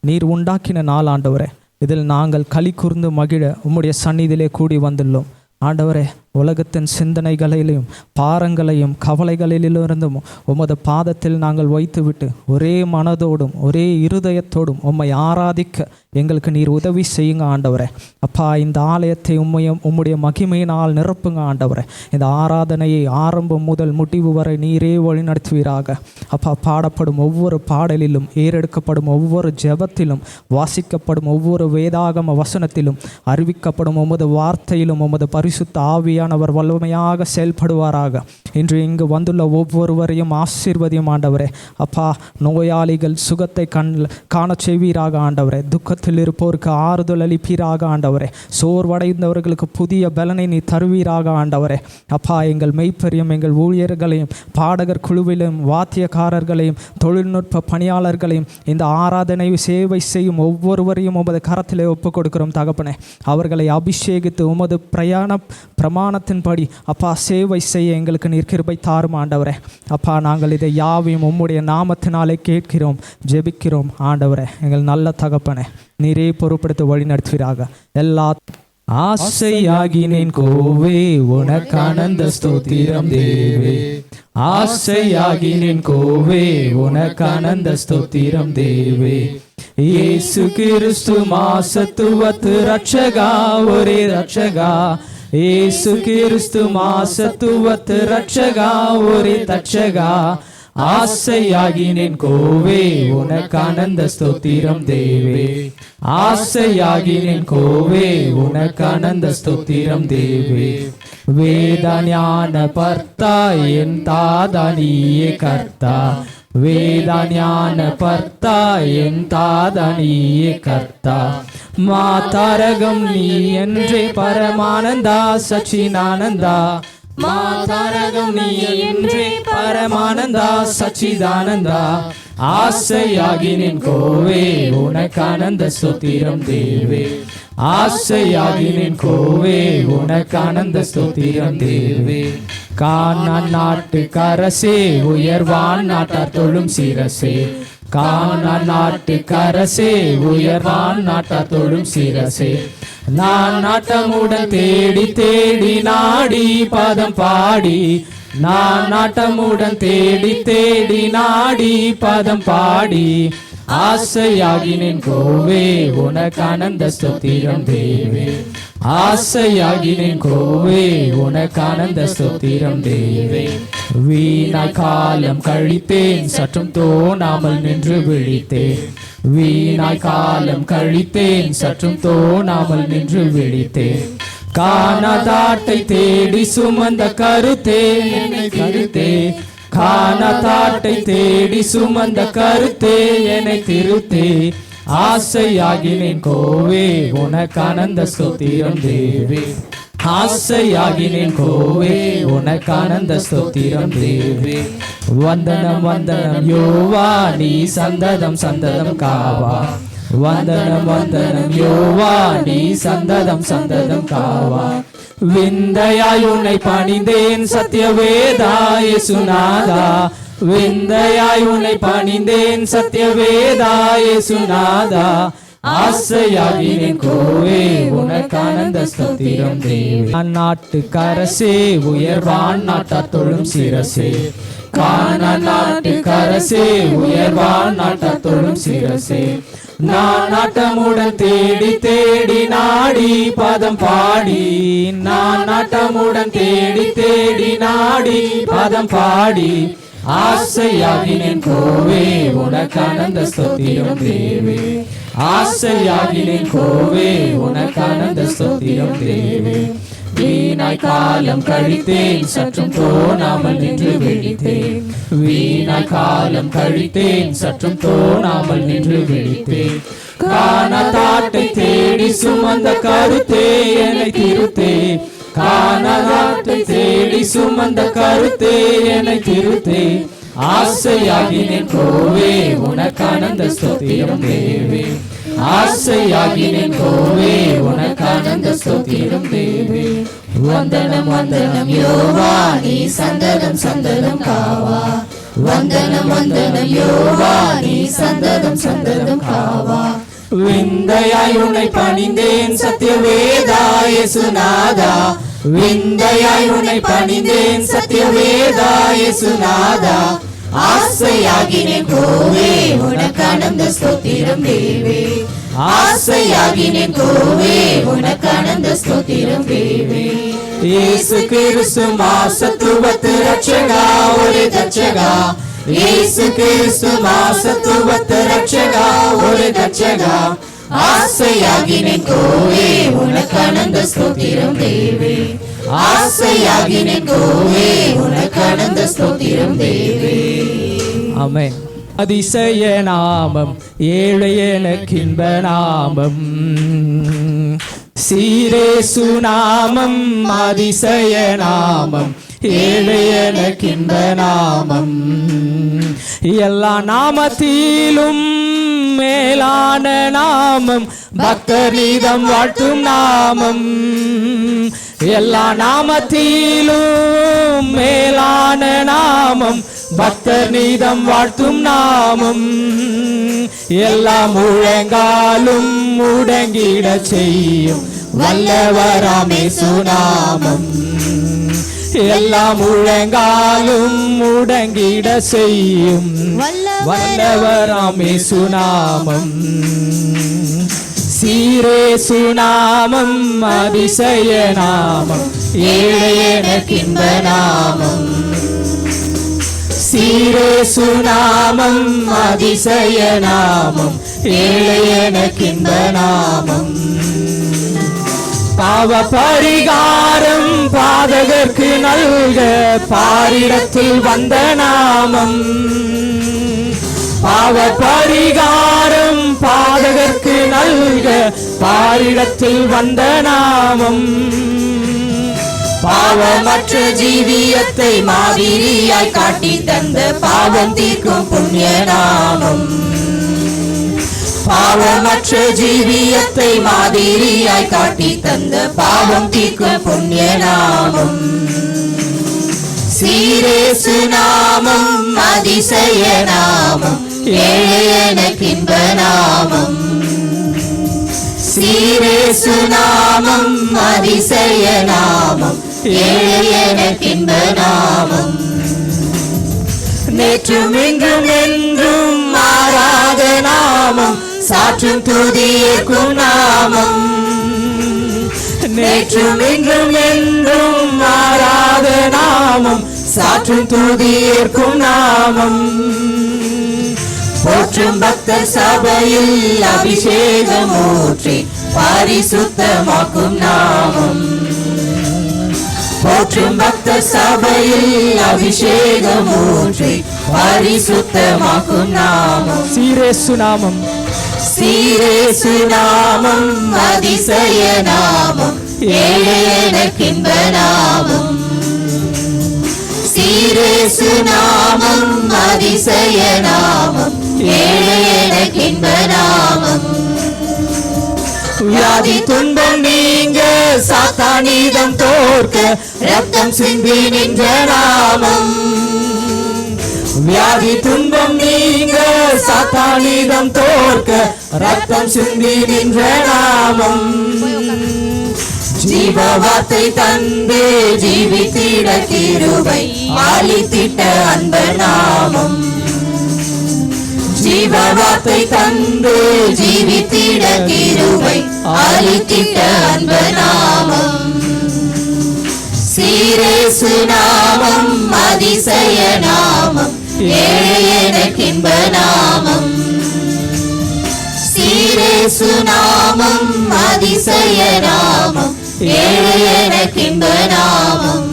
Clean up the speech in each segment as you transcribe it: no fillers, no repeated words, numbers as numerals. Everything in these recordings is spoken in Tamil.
நீர் உண்டாக்கின நாள் ஆண்டவரே, இதில் நாங்கள் களி கூர்ந்து மகிழ உம்முடைய சந்நிதியிலே கூடி வந்துள்ளோம். ஆண்டவரே, உலகத்தின் சிந்தனைகளையும் பாரங்களையும் கவலைகளிலிருந்தும் உமது பாதத்தில் நாங்கள் வைத்துவிட்டு ஒரே மனதோடும் ஒரே இருதயத்தோடும் உம்மை ஆராதிக்க எங்களுக்கு நீர் உதவி செய்யுங்க ஆண்டவரே. அப்பா, இந்த ஆலயத்தை உம்முடைய மகிமையினால் நிரப்புங்க ஆண்டவரே. இந்த ஆராதனையை ஆரம்பம் முதல் முடிவு வரை நீரே வழிநடத்துவீராக. அப்பா, பாடப்படும் ஒவ்வொரு பாடலிலும், ஏறெடுக்கப்படும் ஒவ்வொரு ஜெபத்திலும், வாசிக்கப்படும் ஒவ்வொரு வேதாகம வசனத்திலும், அறிவிக்கப்படும் உமது வார்த்தையிலும் உமது பரிசுத்த ஆவியானவர் வல்லமையாக செயல்படுவாராக. இன்று இங்கு வந்துள்ள ஒவ்வொருவரையும் ஆசீர்வதியும் ஆண்டவரே. அப்பா, நோயாளிகள் சுகத்தை காண செய்வீராக ஆண்டவரே. துக்கத்தில் இருப்போருக்கு ஆறுதல் அளிப்பீராக ஆண்டவரே. சோர்வடைந்தவர்களுக்கு புதிய பலனை நீ தருவீராக ஆண்டவரே. அப்பா, எங்கள் மெய்ப்பெரியும் எங்கள் ஊழியர்களையும் பாடகர் குழுவிலும் வாத்தியக்காரர்களையும் தொழில்நுட்ப பணியாளர்களையும் இந்த ஆராதனை சேவை செய்யும் ஒவ்வொருவரையும் உமது கரத்திலே ஒப்புக் கொடுக்கிறோம் தகப்பனே. அவர்களை அபிஷேகித்து உமது பிரமாணத்தின்படி அப்பா சேவை செய்ய எங்களுக்கு நீர் கிருபை தாரும் ஆண்டவரே. அப்பா, நாங்கள் இதை யாவையும் உம்முடைய நாமத்தினாலே கேட்கிறோம், ஜெபிக்கிறோம் ஆண்டவரே. எங்கள் நல்ல தகப்பனே, நீரே பொறுப்படுத்த வழி நடத்துவீராக. எல்லா ஆசையாகினேன் கோவே உனக்கானந்த ஸ்தோத்திரம் தேவே. ஆசையாகினேன் கோவே உனக்கானந்த ஸ்தோத்திரம் தேவே. இயேசு கிறிஸ்து மாசத்துவத்து ரட்சகா, ஒரே ரட்சகா. இயேசு கிறிஸ்து மாசத்துவத்து ரட்சகா, ஒரே தட்சகா. ஆசையாகினேன் கோவே உனக்கானந்த ஸ்தோத்திரம் தேவே. ஆசையாகினேன் கோவே உனக்கானந்த ஸ்தோத்திரம் தேவே. வேத ஞான பர்த்தா என் தாதா நீயே கர்த்தா. வேத ஞான பர்த்தா என் தாதா நீயே கர்த்தா. மாதாரகம் நீ என்றே பரமானந்தா சச்சிதானந்தா. மாதாரகம் நீ என்றே பரமானந்தா சச்சிதானந்தா. ஆசையாகினேன் கோவே உனக்கானந்த ஸ்தோத்திரம் தேவே. ஆசையாகினேன் கோவே உனக்கானந்த ஸ்தோத்திரம் தேவே. கானான் நாட்டு கரசே உயர்வான் நாட்டார் தொழும் சிரசே. கானான் நாட்டு கரசே உயர்வான் நாட்டார் தொழும் சிரசே. நான் நாட்டமுடன் தேடி தேடி நாடி பதம் பாடி. நான் நாட்டமுடன் தேடி தேடி நாடி பதம் பாடி. ஆசையாகினேன் கோவே உனக்கானந்த ஸ்தோத்திரம் தேவே. ஆசையாகினேன் கோவே உனக்கானந்த ஸ்தோத்திரம் தேவே. வீணாய் காலம் கழித்தேன், சற்றும் தோணாமல் நின்று விழித்தேன். வீணாய் காலம் கழித்தேன், சற்றும் தோணாமல் நின்று விழித்தேன். காணாதாட்டை தேடி சுமந்த கருத்தே என்னை திருத்தே. காணாதாட்டை தேடி சுமந்த கருத்தே என்னை திருத்தே. ஆசையாகினேன் கோவே உனக்கானந்த ஸ்தோத்திரம் தேவே. ஆசையாகினேன் கோவே உனக்கானந்த ஸ்தோத்திரம் தேவே. வந்தனம் வந்தனம் யோவா நீ சந்ததம் சந்ததம் காவா. வந்தனம் வந்தனம் யோவா நீ சந்ததம் சந்ததம் காவா. விந்தையாய் உன்னை பணிந்தேன் சத்யவேதா இயேசுநாதா. விந்தையாய் உன்னை பணிந்தேன் சத்யவேதா இயேசுநாதா. ஆசையாகினேன் கோவே உனக்கானந்த ஸ்தோத்திரம் தேவே. நாட்டு கரசே உயர்வான் நாட்டார் தொழும் சிரசே. கானான் நாட்டு கரசே உயர்வான் நாட்டார் தொழும் சிரசே. நான் நாட்டமுடன் தேடி தேடி நாடி பதம் பாடி. நான் நாட்டமுடன் தேடி தேடி நாடி பதம் பாடி. ஆசையாகினேன் கோவே உனக்கானந்த ஸ்தோத்திரம் தேவே. ஆசையாகினேன் கோவே உனக்கானந்த ஸ்தோத்திரம் தேவே. வீணாய் காலம் கழித்தேன், சற்றும் தோணாமல் நின்று விழித்தேன். வீணாய் காலம் கழித்தேன், சற்றும் தோணாமல் நின்று விழித்தேன். காணாதாட்டை தேடி சுமந்த கருத்தே என்னை திருத்தே. காணாதாட்டை தேடி சுமந்த கருத்தே என்னை திருத்தே. ஆசையாகினேன் கோவே உனக்கானந்த ஸ்தோத்திரம் தேவே. ஆசையாகினேன் கோவே உனக்கானந்த ஸ்தோத்திரம் தேவே. வந்தனம் வந்தனம் யோவா நீ சந்ததம் சந்ததம் காவா. வந்தனம் வந்தனம் யோவா, நீ சந்ததம் சந்ததம் காவா. விந்தையாய் உன்னை பணிந்தேன் சத்யவேதா இயேசுநாதா, விந்தையாய் உன்னை பணிந்தேன் சத்யவேதா இயேசுநாதா. ஆசையாகினேன் கோவே, உனக்கு ஆனந்த ஸ்தோத்திரம் தேவே. ஆசையாகினேன் கோவே, உனக்கு ஆனந்த ஸ்தோத்திரம் தேவே. இயேசு கிறிஸ்து மாசத்துவத்து ரட்சகா ஒரே தட்சகா, இயேசு கிறிஸ்து மாசத்துவத்து ரட்சகா ஒரே தட்சகா. ஆசையாகினேன் கோவே, உனக்கு ஆனந்த ஸ்தோத்திரம் தேவே. ஆசையாகினேன் கோவே, உனக்கு ஆனந்த ஸ்தோத்திரம் தேவே. ஆமென். அதிசய நாமம் ஏழை எனக்கின்ப நாமம், சீரேசு நாமம் அதிசய நாமம் ஏழை எனக்கின்ப நாமம். எல்லா நாமத்திலும் மேலான நாமம் பக்தர் நீதம் வாழ்த்தும் நாமம். எல்லா நாமத்திலும் மேலான நாமம் பக்தர் நீதம் வாழ்த்தும் நாமம். எல்லா முழங்காலும் முடங்கிட செய்யும் வல்லவராமேசு நாமம். எல்லா முழங்காலும் முடங்கிட செய்யும் வல்லவராமேசு நாமம். சீரேசு நாமம் அதிசய நாமம் ஏழை எனக்கின்ப நாமம். சீரேசு நாமம் அதிசய நாமம் ஏழை எனக்கின்ப நாமம். பாவ பரிகாரம் பாதகர்க்கு நல்க பாரிடத்தில் வந்த நாமம். பாவ பரிகாரம் பாதகர்க்கு நல்க பாரிடத்தில் வந்த நாமம். பாவமற்ற ஜீவியத்தை மாதிரியாய் காட்டி தந்த பாவம் தீர்க்கும் புண்ணிய நாமம். பாவமற்ற ஜீவியத்தை மாதிரியாய் காட்டி தந்த பாவம் தீர்க்கும் புண்ணிய நாமம். சீரேசு நாமம் அதிசய நாமம் ஏழை எனக்கின்ப நாமம். சீரேசு நாமம் அதிசய நாமம் ஏழை எனக்கின்ப நாமம். நேற்றும் இன்றும் என்றும் மாறாத நாமம் சாற்றும் துதியேற்கும் நாமம். நேற்றும் இன்றும் என்றும் மாறாத நாமம் சாற்றும் துதியேற்கும் நாமம். போற்றும் பக்தர் சபையில் அபிஷேகம் ஊற்றி பரிசுத்தமாக்கும் நாமம். போற்றும் பக்தர் சபையில் அபிஷேகம் ஊற்றி பரிசுத்தமாக்கும் நாமம். சீரேசு நாமம். சீரேசு நாமம் அதிசய நாமம் ஏழை எனக்கின்ப நாமம். சீரேசு நாமம் அதிசய நாமம் ஏழை எனக்கின்ப நாமம். வியாதி துன்பம் நீங்க சாத்தானிடம் தோற்க ரத்தம் சிந்தி நின்ற நாமம். வியாதி துன்பம் நீங்க சாத்தானிடம் தோற்க ரத்தம் சிந்தி நின்ற நாமம். ஜீவ வார்த்தை தந்து ஜீவித்திட கிருபை அளித்திட்ட அன்ப நாமம். ஜீவ வார்த்தை தந்து ஜீவித்திட கிருபை அளித்திட்ட அன்ப நாமம். சீரேசு நாமம் அதிசய நாமம் ஏழை எனக்கின்ப நாமம். சீரேசு நாமம் அதிசய நாமம் ஏழை எனக்கின்ப நாமம்.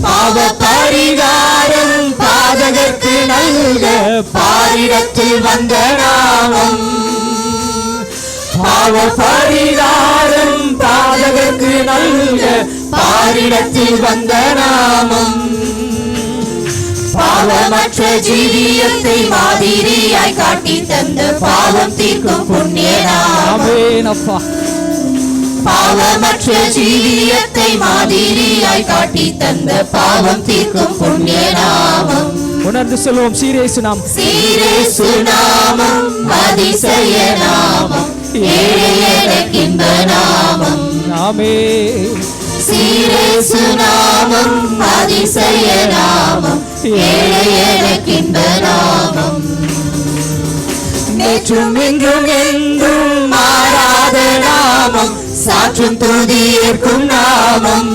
பாவ பரிகாரம் பாதகர்க்கு நல்க பாரிடத்தில் வந்த நாமம். பாவ பரிகாரம் பாதகர்க்கு நல்க பாரிடத்தில் வந்த நாமம். பாவமற்ற ஜீவியத்தை மாதிரியாய் காட்டி தந்த பாவம் தீர்க்கும் புண்ணிய நாமம். பாவமற்ற ஜீவியத்தை மாதிரியாய் காட்டி தந்த பாவம் தீர்க்கும் புண்ணிய நாமம். உணர்ந்து சொல்லுவோம். சீரேசு நாமம், சீரேசு நாமம், அதிசய நாமம், ஏழை எனக்கின்ப நாமம். ஆமென். சீரேசு நாமம், அதிசய நாமம், ஏழை எனக்கின்ப நாமம். நேற்றும் இன்றும் என்றும் மாறாத நாமம், சாற்றும் துதியேற்கும் நாமம்.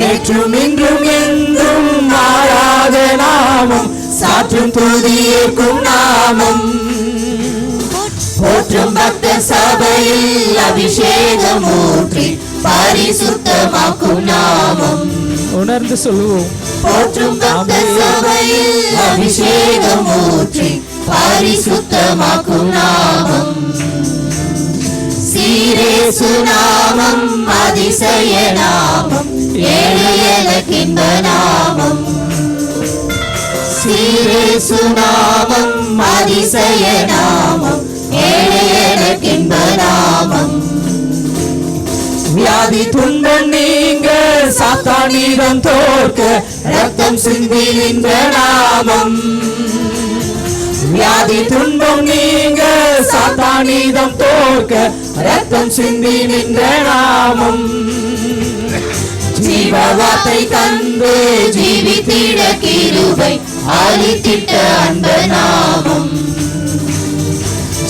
நேற்றும் இன்றும் என்றும் மாறாத நாமம், சாற்றும் துதியேற்கும் நாமம். போற்றும் பக்த சபையில் அபிஷேகம் ஊற்றி பரிசுத்தமாக்கும் நாமம். உணர்ந்து சொல்லுவோம். போற்றும் பக்த சபையில் அபிஷேகம் ஊற்றி பரிசுத்தமாக்கும் நாமம். சீரேசு நாமம், அதிசய நாமம், ஏழை எனக்கின்ப நாமம். சீரேசு நாமம், அதிசய நாமம், ஏழை எனக்கின்ப நாமம். வியாதி துன்பம் நீங்க சாத்தானிடம் தோற்க ரத்தம் சிந்தி நின்ற நாமம். வியாதி துன்பம் நீங்க சாத்தானிடம் தோற்க ரத்தம் சிந்தி நின்ற நாமம். ஜீவ வார்த்தை தந்து ஜீவித்திட கிருபை அளித்திட்ட அன்ப நாமம்.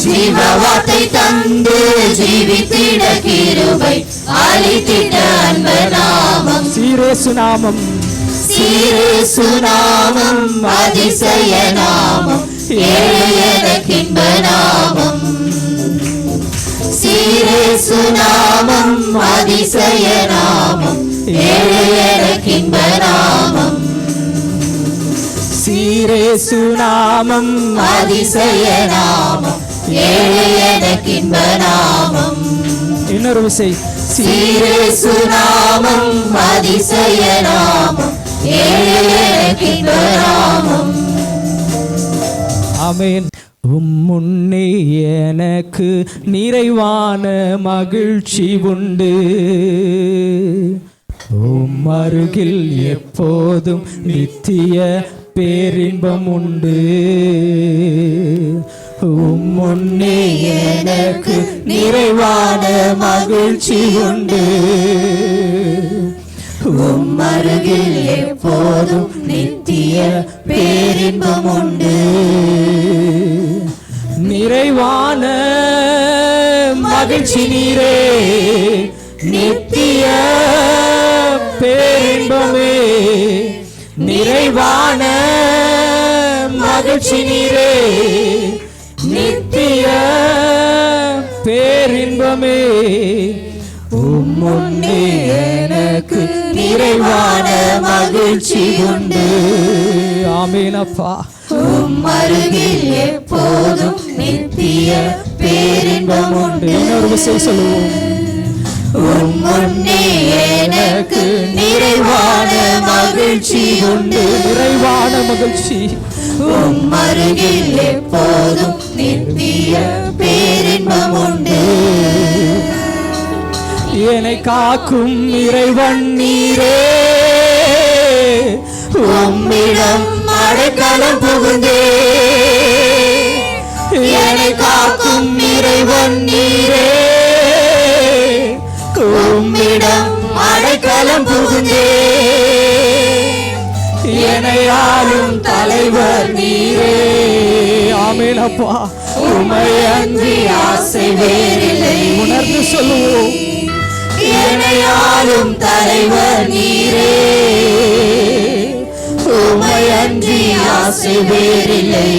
ஜீவ வார்த்தை தந்து ஜீவித்திட கிருபை அளித்திட்ட அன்ப நாமம். சீரேசு நாமம், சீரேசு நாமம், அதிசய நாமம், ஏழை எனக்கின்ப நாமம். சீரேசு நாமம், அதிசய நாமம், ஏழை எனக்கின்ப நாமம். சீரேசு நாமம், அதிசய நாமம், ஏழை எனக்கின்ப நாமம். இன்னொரு விசை. சீரேசு நாமம், அதிசய நாமம், ஏழை எனக்கின்ப நாமம். ஆமென். முன்னே எனக்கு நிறைவான மகிழ்ச்சி உண்டு, அருகில் எப்போதும் நித்திய பேரின்பம் உண்டு. முன்னே எனக்கு நிறைவான மகிழ்ச்சி உண்டு, அருகில் எப்போதும் நித்திய பேரின்பம் உண்டு. நிறைவான மகிழ்ச்சி நீரே, நித்திய பேரின்பமே. நிறைவான மகிழ்ச்சி நீரே, நித்திய பேரின்பமே. முன்னே எனக்கு நிறைவான மகிழ்ச்சி உண்டு. ஆமென் அப்பா. அருகில் எப்போதும் நித்திய பேரின்பம் உண்டு. இன்னொரு விசை சொல்லுவோம். முன்னே எனக்கு நிறைவான மகிழ்ச்சி உண்டு. நிறைவான மகிழ்ச்சி. அருகில் எப்போதும் நித்திய பேரின்பம் உண்டு. என்னை காக்கும் இறைவன் நீரே, உம்மிடம் அடைக்கலம் புகுந்தே. என்னை காக்கும் இறைவன் நீரே, உம்மிடம் அடைக்கலம் புகுந்தே. என்னை ஆளும் தலைவர் நீரே. ஆமென் அப்பா. உம்மை அன்றி ஆசை வேறில்லை. உணர்ந்து சொல்லுவோம். என்னை ஆளும் தலைவர் நீரே, உம்மை அன்றி ஆசை வேறில்லை.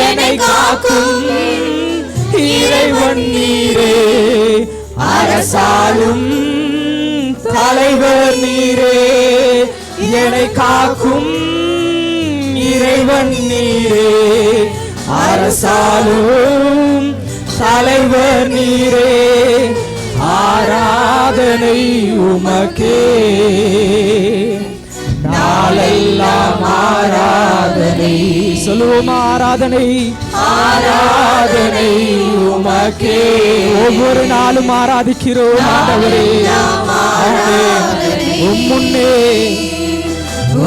என்னை காக்கும் இறைவன் நீரே, அரசாளும் தலைவர் நீரே. என்னை காக்கும் இறைவன் நீரே, அரசாளும் தலைவர் நீரே. ஆராதனை உமக்கே நாளெல்லாம் நாளெல்லாம் ஆராதனை. சொல்லுவோமா? ஆராதனை ஆராதனை உமக்கே. ஒவ்வொரு நாளும் ஆராதிக்கிறோம் ஆண்டவரே.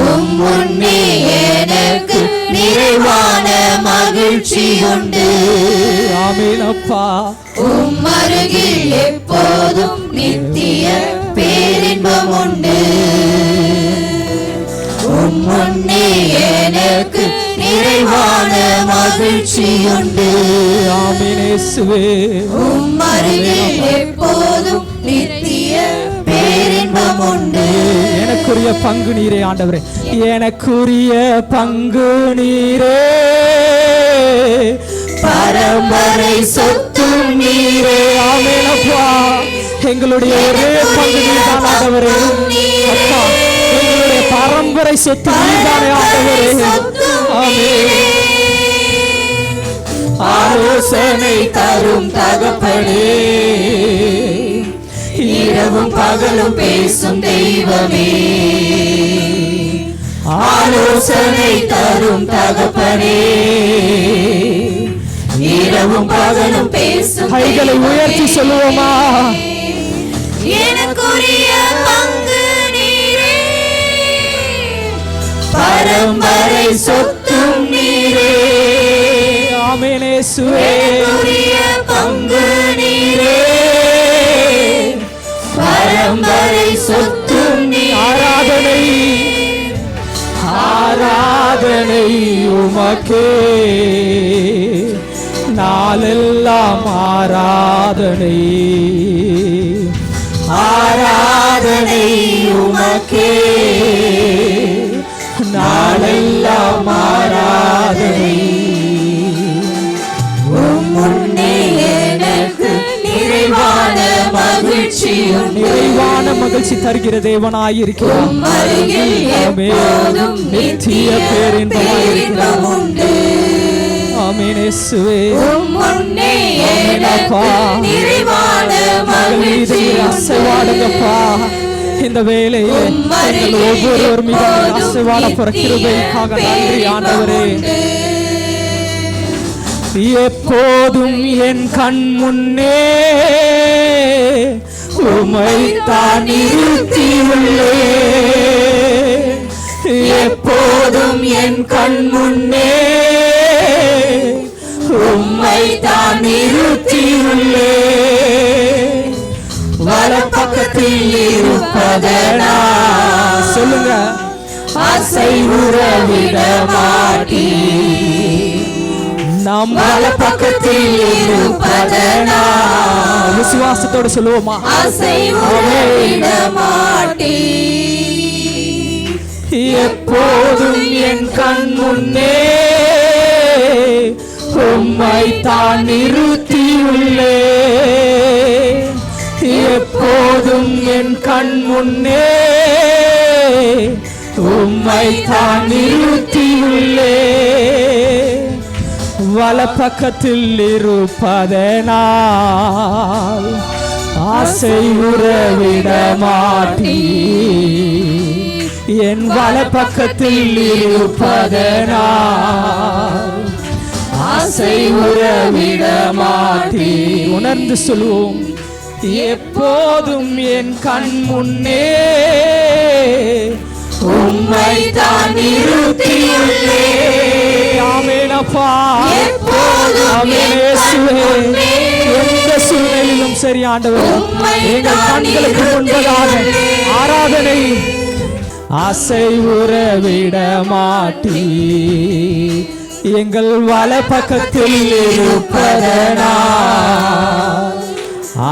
உம்முன்னே எனக்கு நிறைவான மகிழ்ச்சி உண்டு. ஆமென் அப்பா. உம்மருகில் எப்போதும் நித்திய பேரின்பம் உண்டு. உம்முன்னே எனக்கு நிறைவான மகிழ்ச்சி உண்டு. ஆமென் இயேசுவே. உம்மருகில் எப்போதும் நித்திய பேரின்பம் உண்டு. எனக்குரிய பங்கு நீரே ஆண்டவரே, எனக்குரிய பங்கு நீரே, பரம்பரை சொத்தும் நீரே. ஆமென் அப்பா. எங்களுடைய ஒரே பங்கு நீர்தான் ஆண்டவரே. அப்பா, எங்களுடைய பரம்பரை சொத்து நீர்தானே ஆண்டவரே. ஆமென். ஆலோசனை தரும் தகப்பனே, இரவும் பகலும் பேசும் தெய்வமே. ஆலோசனை தரும் தகப்பனே, இரவும் பகலும் பேசும். கைகளை உயர்த்தி சொல்லுவோமா? எனக்குரிய பங்கு நீரே, பரம்பரை சொத்தும் நீரே. ஆமென் இயேசுவே. எனக்குரிய பங்கு நீரே, பரம்பரை சொத்தும் நீ. ஆராதனை ஆராதனை உமக்கே, நாளெல்லாம் ஆராதனை. ஆராதனை உமக்கே, நாளெல்லாம் ஆராதனை. உம்முன்னே எனக்கு நிறைவான மகிழ்ச்சி உண்டு. நிறைவான மகிழ்ச்சி தருகிற தேவனாயிருக்கிறார். உம்மருகில் எப்போதும் நித்திய பேரின்பம் உண்டு. ஆமென் இயேசுவே. உம்முன்னே எனக்கு நிறைவான மகிழ்ச்சி உண்டு. அசைவாடுங்கப்பா. இந்த வேளையிலே எங்கள் ஒவ்வொருவர் மீது அசைவாட கிருபைக்காக நன்றி ஆண்டவரே. எப்போதும் என் கண் முன்னே உம்மைத்தான் நிறுத்தியுள்ளே. எப்போதும் என் கண் முன்னே உம்மைத்தான் நிறுத்தியுள்ளே. வலப்பக்கத்தில் இருப்பதனா சொல்லுங்க. அசைவுற விட மாட்டீ. நம் வலப்பக்கத்தில் இருப்பதனா விசுவாசத்தோடு சொல்லுவோமா? அசைவுற விட மாட்டீ. எப்போதும் என் கண் முன்னே உம்மைத்தான் நிறுத்தியுள்ளே. எப்போதும் என் கண் முன்னே உம்மைத்தான் நிறுத்தியுள்ளே. வலப்பக்கத்தில் இருப்பதனால் ஆசை உறவிட மாட்டீ. என் வலப்பக்கத்தில் இருப்பதனால் ஆசை உறவிட மாட்டீ. உணர்ந்து சொல்வோம். எப்போதும் என் கண் முன்னே உம்மைத்தான் நிறுத்தியுள்ளே. ஆமென் அப்பா. ஆமென் இயேசுவே. எந்த சூழ்நிலையிலும் சரி ஆண்டவரே, எங்கள் கண்களுக்கு முன்பதாக ஆராதனை ஆசை உறவிட மாட்டீ. எங்கள் வலப்பக்கத்தில் இருப்பதனால்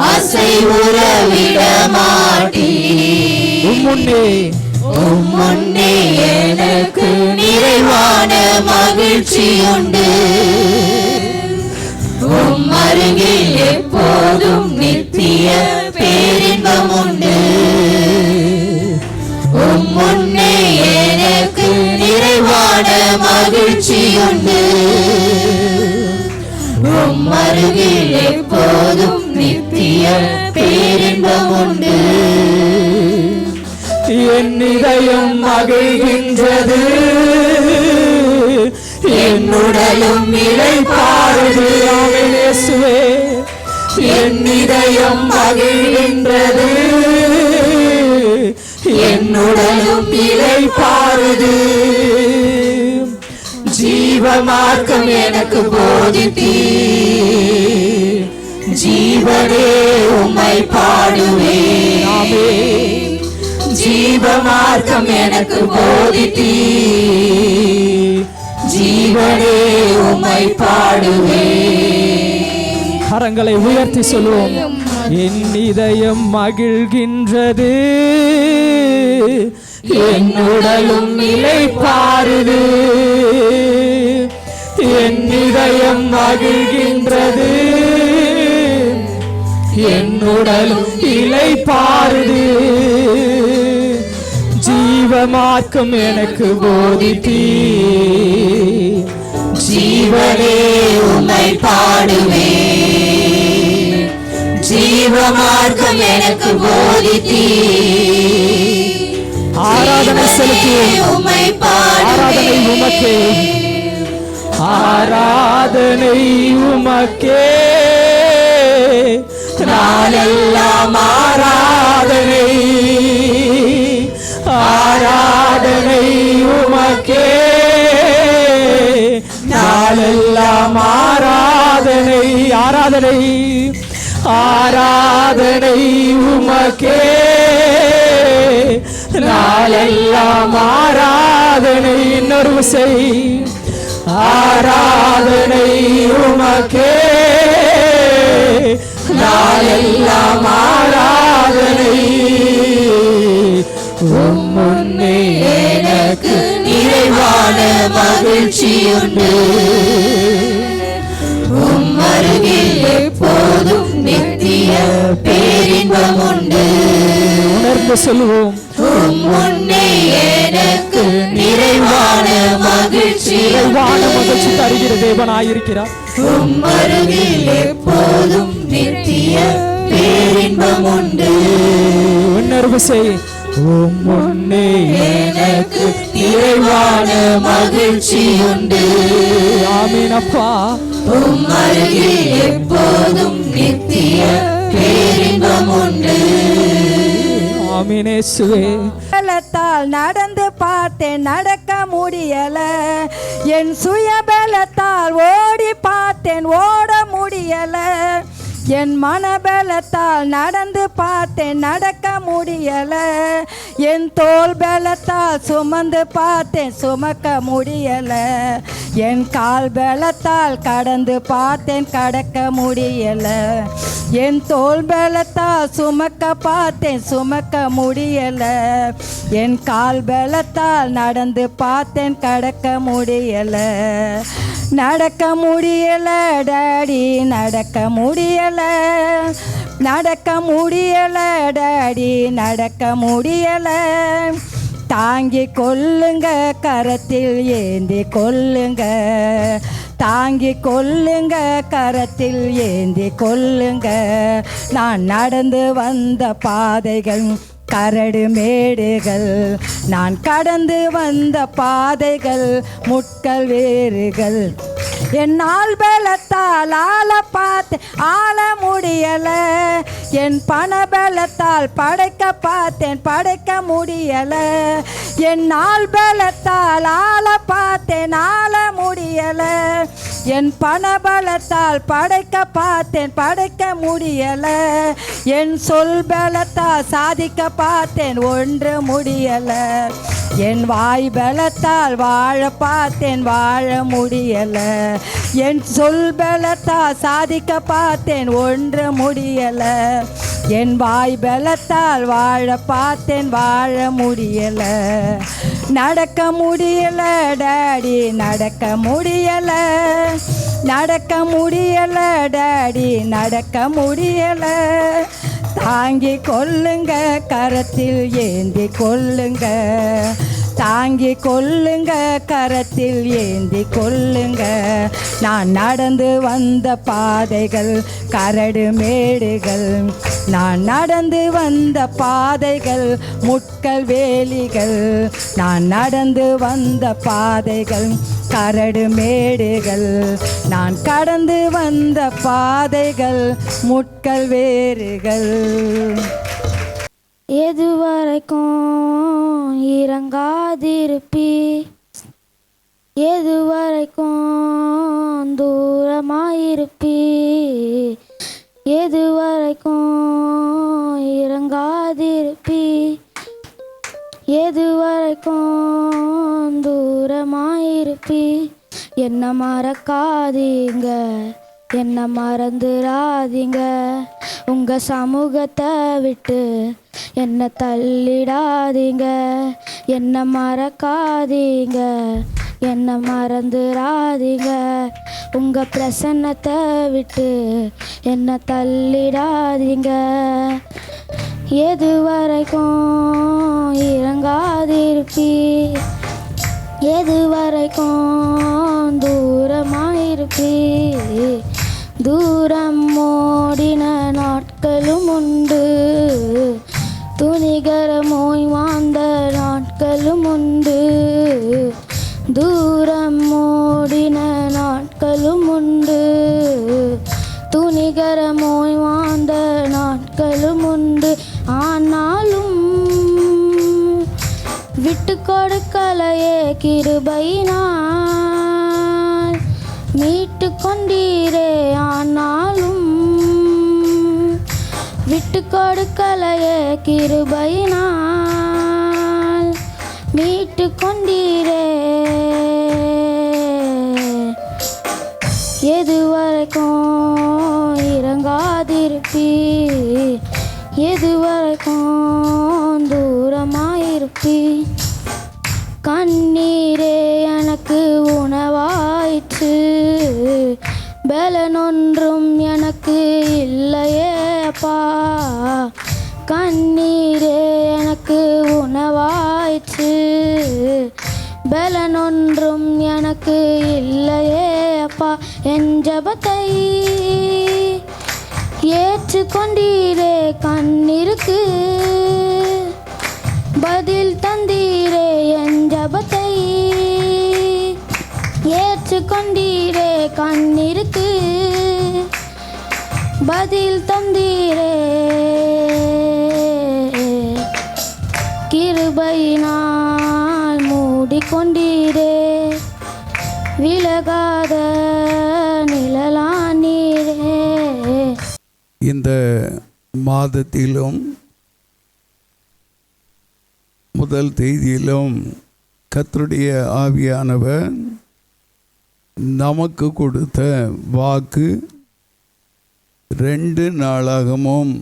ஆசை உறவிட மாட்டீ. உம்முன்னே எனக்கு நிறைவான மகிழ்ச்சி உண்டு. உம்மருகில் எப்போதும் நித்திய பேரின்பம் உண்டு. உம்முன்னே எனக்கு நிறைவான மகிழ்ச்சி உண்டு. உம்மருகில் எப்போதும் நித்திய பேரின்பம் உண்டு. என் இதயம் மகிழ்கின்றது, என் உடலும் இளைப்பாறுது. ஆமென் இயேசுவே. என் இதயம் மகிழ்கின்றது, என் உடலும் இளைப்பாறுது. ஜீவ மார்க்கம் எனக்கு போதித்தீர், ஜீவனே உம்மை பாடுவேன். ஆமென். ஜீவ மார்க்கம் எனக்கு போதித்தீர், ஜீவனே உம்மை பாடுவேன். கரங்களை உயர்த்தி சொல்லுவோம். என் இதயம் மகிழ்கின்றது, என் உடலும் இளைப்பாறுது. என் இதயம் மகிழ்கின்றது, என் உடலும் இளைப்பாறுது. ஜீவ மார்க்கம் எனக்கு போதித்தீர், ஜீவனே உம்மை பாடுவேன். ஜீவ மார்க்கம் எனக்கு போதித்தீர். ஆராதனை செலுத்துவோம். உம்மை ஆராதனை உமக்கே, ஆராதனை உமக்கே. நாளெல்லாம் ஆராதனை, ஆராதனை உமக்கே. நாளெல்லாம் ஆராதனை, ஆராதனை, ஆராதனை உமக்கே. நாளெல்லாம் ஆராதனை. இன்னொரு விசை. ஆராதனை உமக்கே, நாளெல்லாம் ஆராதனை. முன்னே எனக்கு நிறைவான மகிழ்ச்சியுண்டு, அருகில் எப்போதும் நித்திய பேரின்பம் உண்டு. உணர்ந்து சொல்லுவோம். முன்னே எனக்கு நிறைவான மகிழ்ச்சி, நிறைவான மகிழ்ச்சி தருகிற தேவனாயிருக்கிறார். அருகில் எப்போதும் நித்திய பேரின்பம் உண்டு. உணர்வு செய். முன்னே எனக்கு நிறைவான மகிழ்ச்சி உண்டு. ஆமென் அப்பா. அருகில் எப்போதும் நித்திய பேரின்பம் உண்டு. ஆமென் இயேசுவே. பலத்தால் நடந்து பார்த்தேன், நடக்க முடியல. என் சுய பலத்தால் ஓடி பார்த்தேன், ஓட முடியல. என் மனபலத்தால் நடந்து பார்த்தேன், நடக்க முடியல. என் தோள் பலத்தால் சுமந்து பார்த்தேன், சுமக்க முடியல. என் கால் பலத்தால் கடந்து பார்த்தேன், கடக்க முடியல. என் தோள் பலத்தால் சுமக்க பார்த்தேன், சுமக்க முடியல. என் கால் பலத்தால் நடந்து பார்த்தேன், கடக்க முடியல. நடக்க முடியல டாடி, நடக்க முடியல. நடக்க முடியல டாடி, நடக்க முடியல. தாங்கி கொள்ளுங்க, கரத்தில் ஏந்தி கொள்ளுங்க. தாங்கி கொள்ளுங்க, கரத்தில் ஏந்தி கொள்ளுங்க. நான் நடந்து வந்த பாதைகள் கரடு மேடுகள், நான் கடந்து வந்த பாதைகள் முட்கள் வேறுகள். என்னால் பலத்தால் ஆள பார்த்து ஆள முடியல. என் பண பலத்தால் படைக்க பார்த்தேன், படைக்க முடியல. என்னால் பலத்தால் ஆள பார்த்தேன், ஆள முடியல. என் பண பலத்தால் படைக்க பார்த்தேன், படைக்க முடியல. என் சொல் பலத்தால் சாதிக்க பார்த்தேன், ஒன்று முடியல. என் வாய் பலத்தால் வாழ பார்த்தேன், வாழ முடியல. என் சொல் பலத்தால் சாதிக்க பார்த்தேன், ஒன்று முடியல. என் வாய் பலத்தால் வாழ பார்த்தேன், வாழ முடியல. நடக்க முடியல டாடி, நடக்க முடியல. நடக்க முடியல டாடி, நடக்க முடியல. தாங்கி கொள்ளுங்க, கரத்தில் ஏந்தி கொள்ளுங்க. தாங்கி கொள்ளுங்க, கரத்தில் ஏந்தி கொள்ளுங்க. நான் நடந்து வந்த பாதைகள் கரடு மேடுகள், நான் நடந்து வந்த பாதைகள் முட்கள் வேலிகள், நான் நடந்து வந்த பாதைகள் கரடு மேடுகள், நான் கடந்து வந்த பாதைகள் முட்கள் வேறுகள். எதுவரைக்கும் இறங்காதிருப்பி, எதுவரைக்கும் தூரமாயிருப்பி, எதுவரைக்கும் இறங்காதிருப்பி, எதுவரைக்கும் தூரமாயிருப்பி. என்ன மறக்காதீங்க, என்ன மறந்துடாதீங்க, உங்க சமூகத்தை விட்டு என்ன தள்ளிடாதீங்க. என்ன மறக்காதீங்க, என்ன மறந்துடாதீங்க, உங்க பிரசன்னத்தை விட்டு என்ன தள்ளிடாதீங்க. எதுவரைக்கும் இறங்காதிருப்பி, எதுவரைக்கும் தூரமாயிருப்பி. தூரம் ஓடின நாட்களும் உண்டு, துணிகரமோய் வாழ்ந்த நாட்களும் உண்டு. தூரம் ஓடின நாட்களும் உண்டு, துணிகரமோய் வாழ்ந்த நாட்களும் உண்டு. ஆனாலும் விட்டு கொடுக்கலையே கிருபையினால் மீட்டு கொண்டீரே. ஆனாலும் விட்டு கொடுக்கலையே கிருபையினால் மீட்டு கொண்டீரே. எதுவரைக்கும் இறங்காதிருப்பி, எதுவரைக்கும் தூரமாயிருப்பி. கண்ணீரே எனக்கு உணவாயிற்று, பலனொன்றும் எனக்கு இல்லையே அப்பா. கண்ணீரே எனக்கு உணவாயிற்று, பலனொன்றும் எனக்கு இல்லையே அப்பா. என் ஜெபத்தை ஏற்றுக்கொண்டீரே, கண்ணீருக்கு பதில் தந்தீரே. என் ஜெபத்தை ஏற்றுக்கொண்டீரே, கண்ணீருக்கு பதில் தந்தீரே. கிருபையினால் மூடிக்கொண்டீரே, விலகாத நிழலானீரே. இந்த மாதத்திலும் முதல் தேதியிலும் கர்த்தருடைய ஆவியானவர் நமக்கு கொடுத்த வாக்கு 2 நாளாகமும்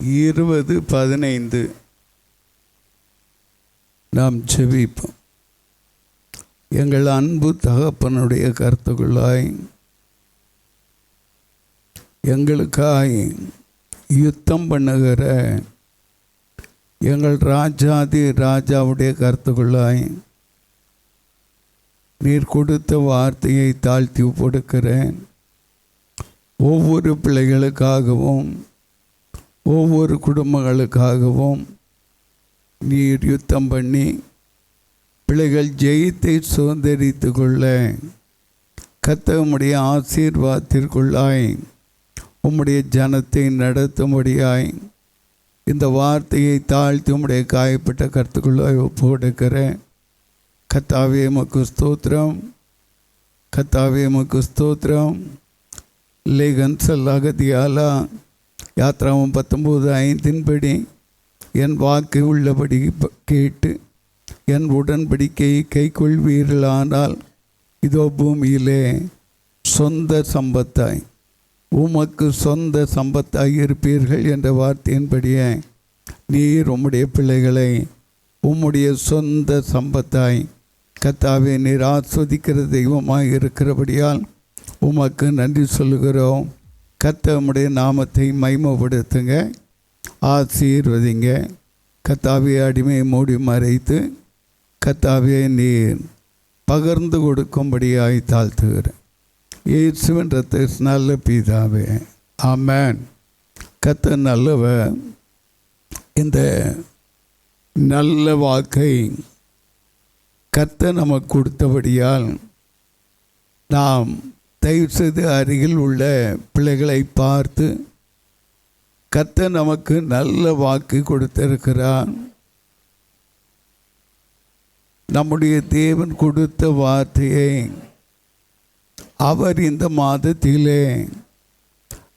20:15 நாம் ஜெபிப்போம். எங்கள் அன்பு தகப்பனுடைய கருத்துக்குள்ளாய் எங்களுக்காய் யுத்தம் பண்ணுகிற எங்கள் ராஜாதி ராஜாவுடைய கருத்துக்குள்ளாய் நீர் கொடுத்த வார்த்தையை தாழ்த்தி கொடுக்கிறேன். ஒவ்வொரு பிள்ளைகளுக்காகவும் ஒவ்வொரு குடும்பங்களுக்காகவும் நீர் யுத்தம் பண்ணி பிள்ளைகள் ஜெயத்தை சுதந்திரித்து கொள்ள கர்த்தருடைய ஆசீர்வாதத்திற்குள்ளாய் உம்முடைய ஜனத்தை நடத்தும்படியாய் இந்த வார்த்தையை தாழ்த்தி உம்முடைய காயப்பட்ட கருத்துக்குள்ளாய் ஒப்பு கொடுக்கிறேன். கர்த்தாவே உமக்கு ஸ்தோத்திரம், கர்த்தாவே உமக்கு ஸ்தோத்திரம். லேகன் சல்லாகதியாலா யாத்ராவும் 19:5 என் வாக்கு உள்ளபடி கேட்டு என் உடன்படிக்கையை கைக்கொள்வீர்களானால் இதோ பூமியிலே சொந்த சம்பத்தாய் உமக்கு சொந்த சம்பத்தாய் இருப்பீர்கள் என்ற வார்த்தையின்படியே நீர் உம்முடைய பிள்ளைகளை உம்முடைய சொந்த சம்பத்தாய் கர்த்தாவே நீர் ஆஸ்வதிக்கிற தெய்வமாய் இருக்கிறபடியால் உமக்கு நன்றி சொல்லுகிறோம். கர்த்தர் உம்முடைய நாமத்தை மகிமைப்படுத்துங்க, ஆசீர்வதிங்க. கர்த்தாவே அடிமையை மூடி மறைத்து கர்த்தாவே நீர் பகிர்ந்து கொடுக்கும்படியாய் தாழ்த்துகிறேன். இயேசுவின் ரத்தத்தின் நல்ல பிதாவே, ஆமென். கர்த்தர் நல்லவர். இந்த நல்ல வாக்கை கர்த்தர் நமக்கு கொடுத்தபடியால் நாம் தயவுசெய்து அருகில் உள்ள பிள்ளைகளை பார்த்து கர்த்தர் நமக்கு நல்ல வாக்கு கொடுத்திருக்கிறார். நம்முடைய தேவன் கொடுத்த வார்த்தையை அவர் இந்த மாதத்திலே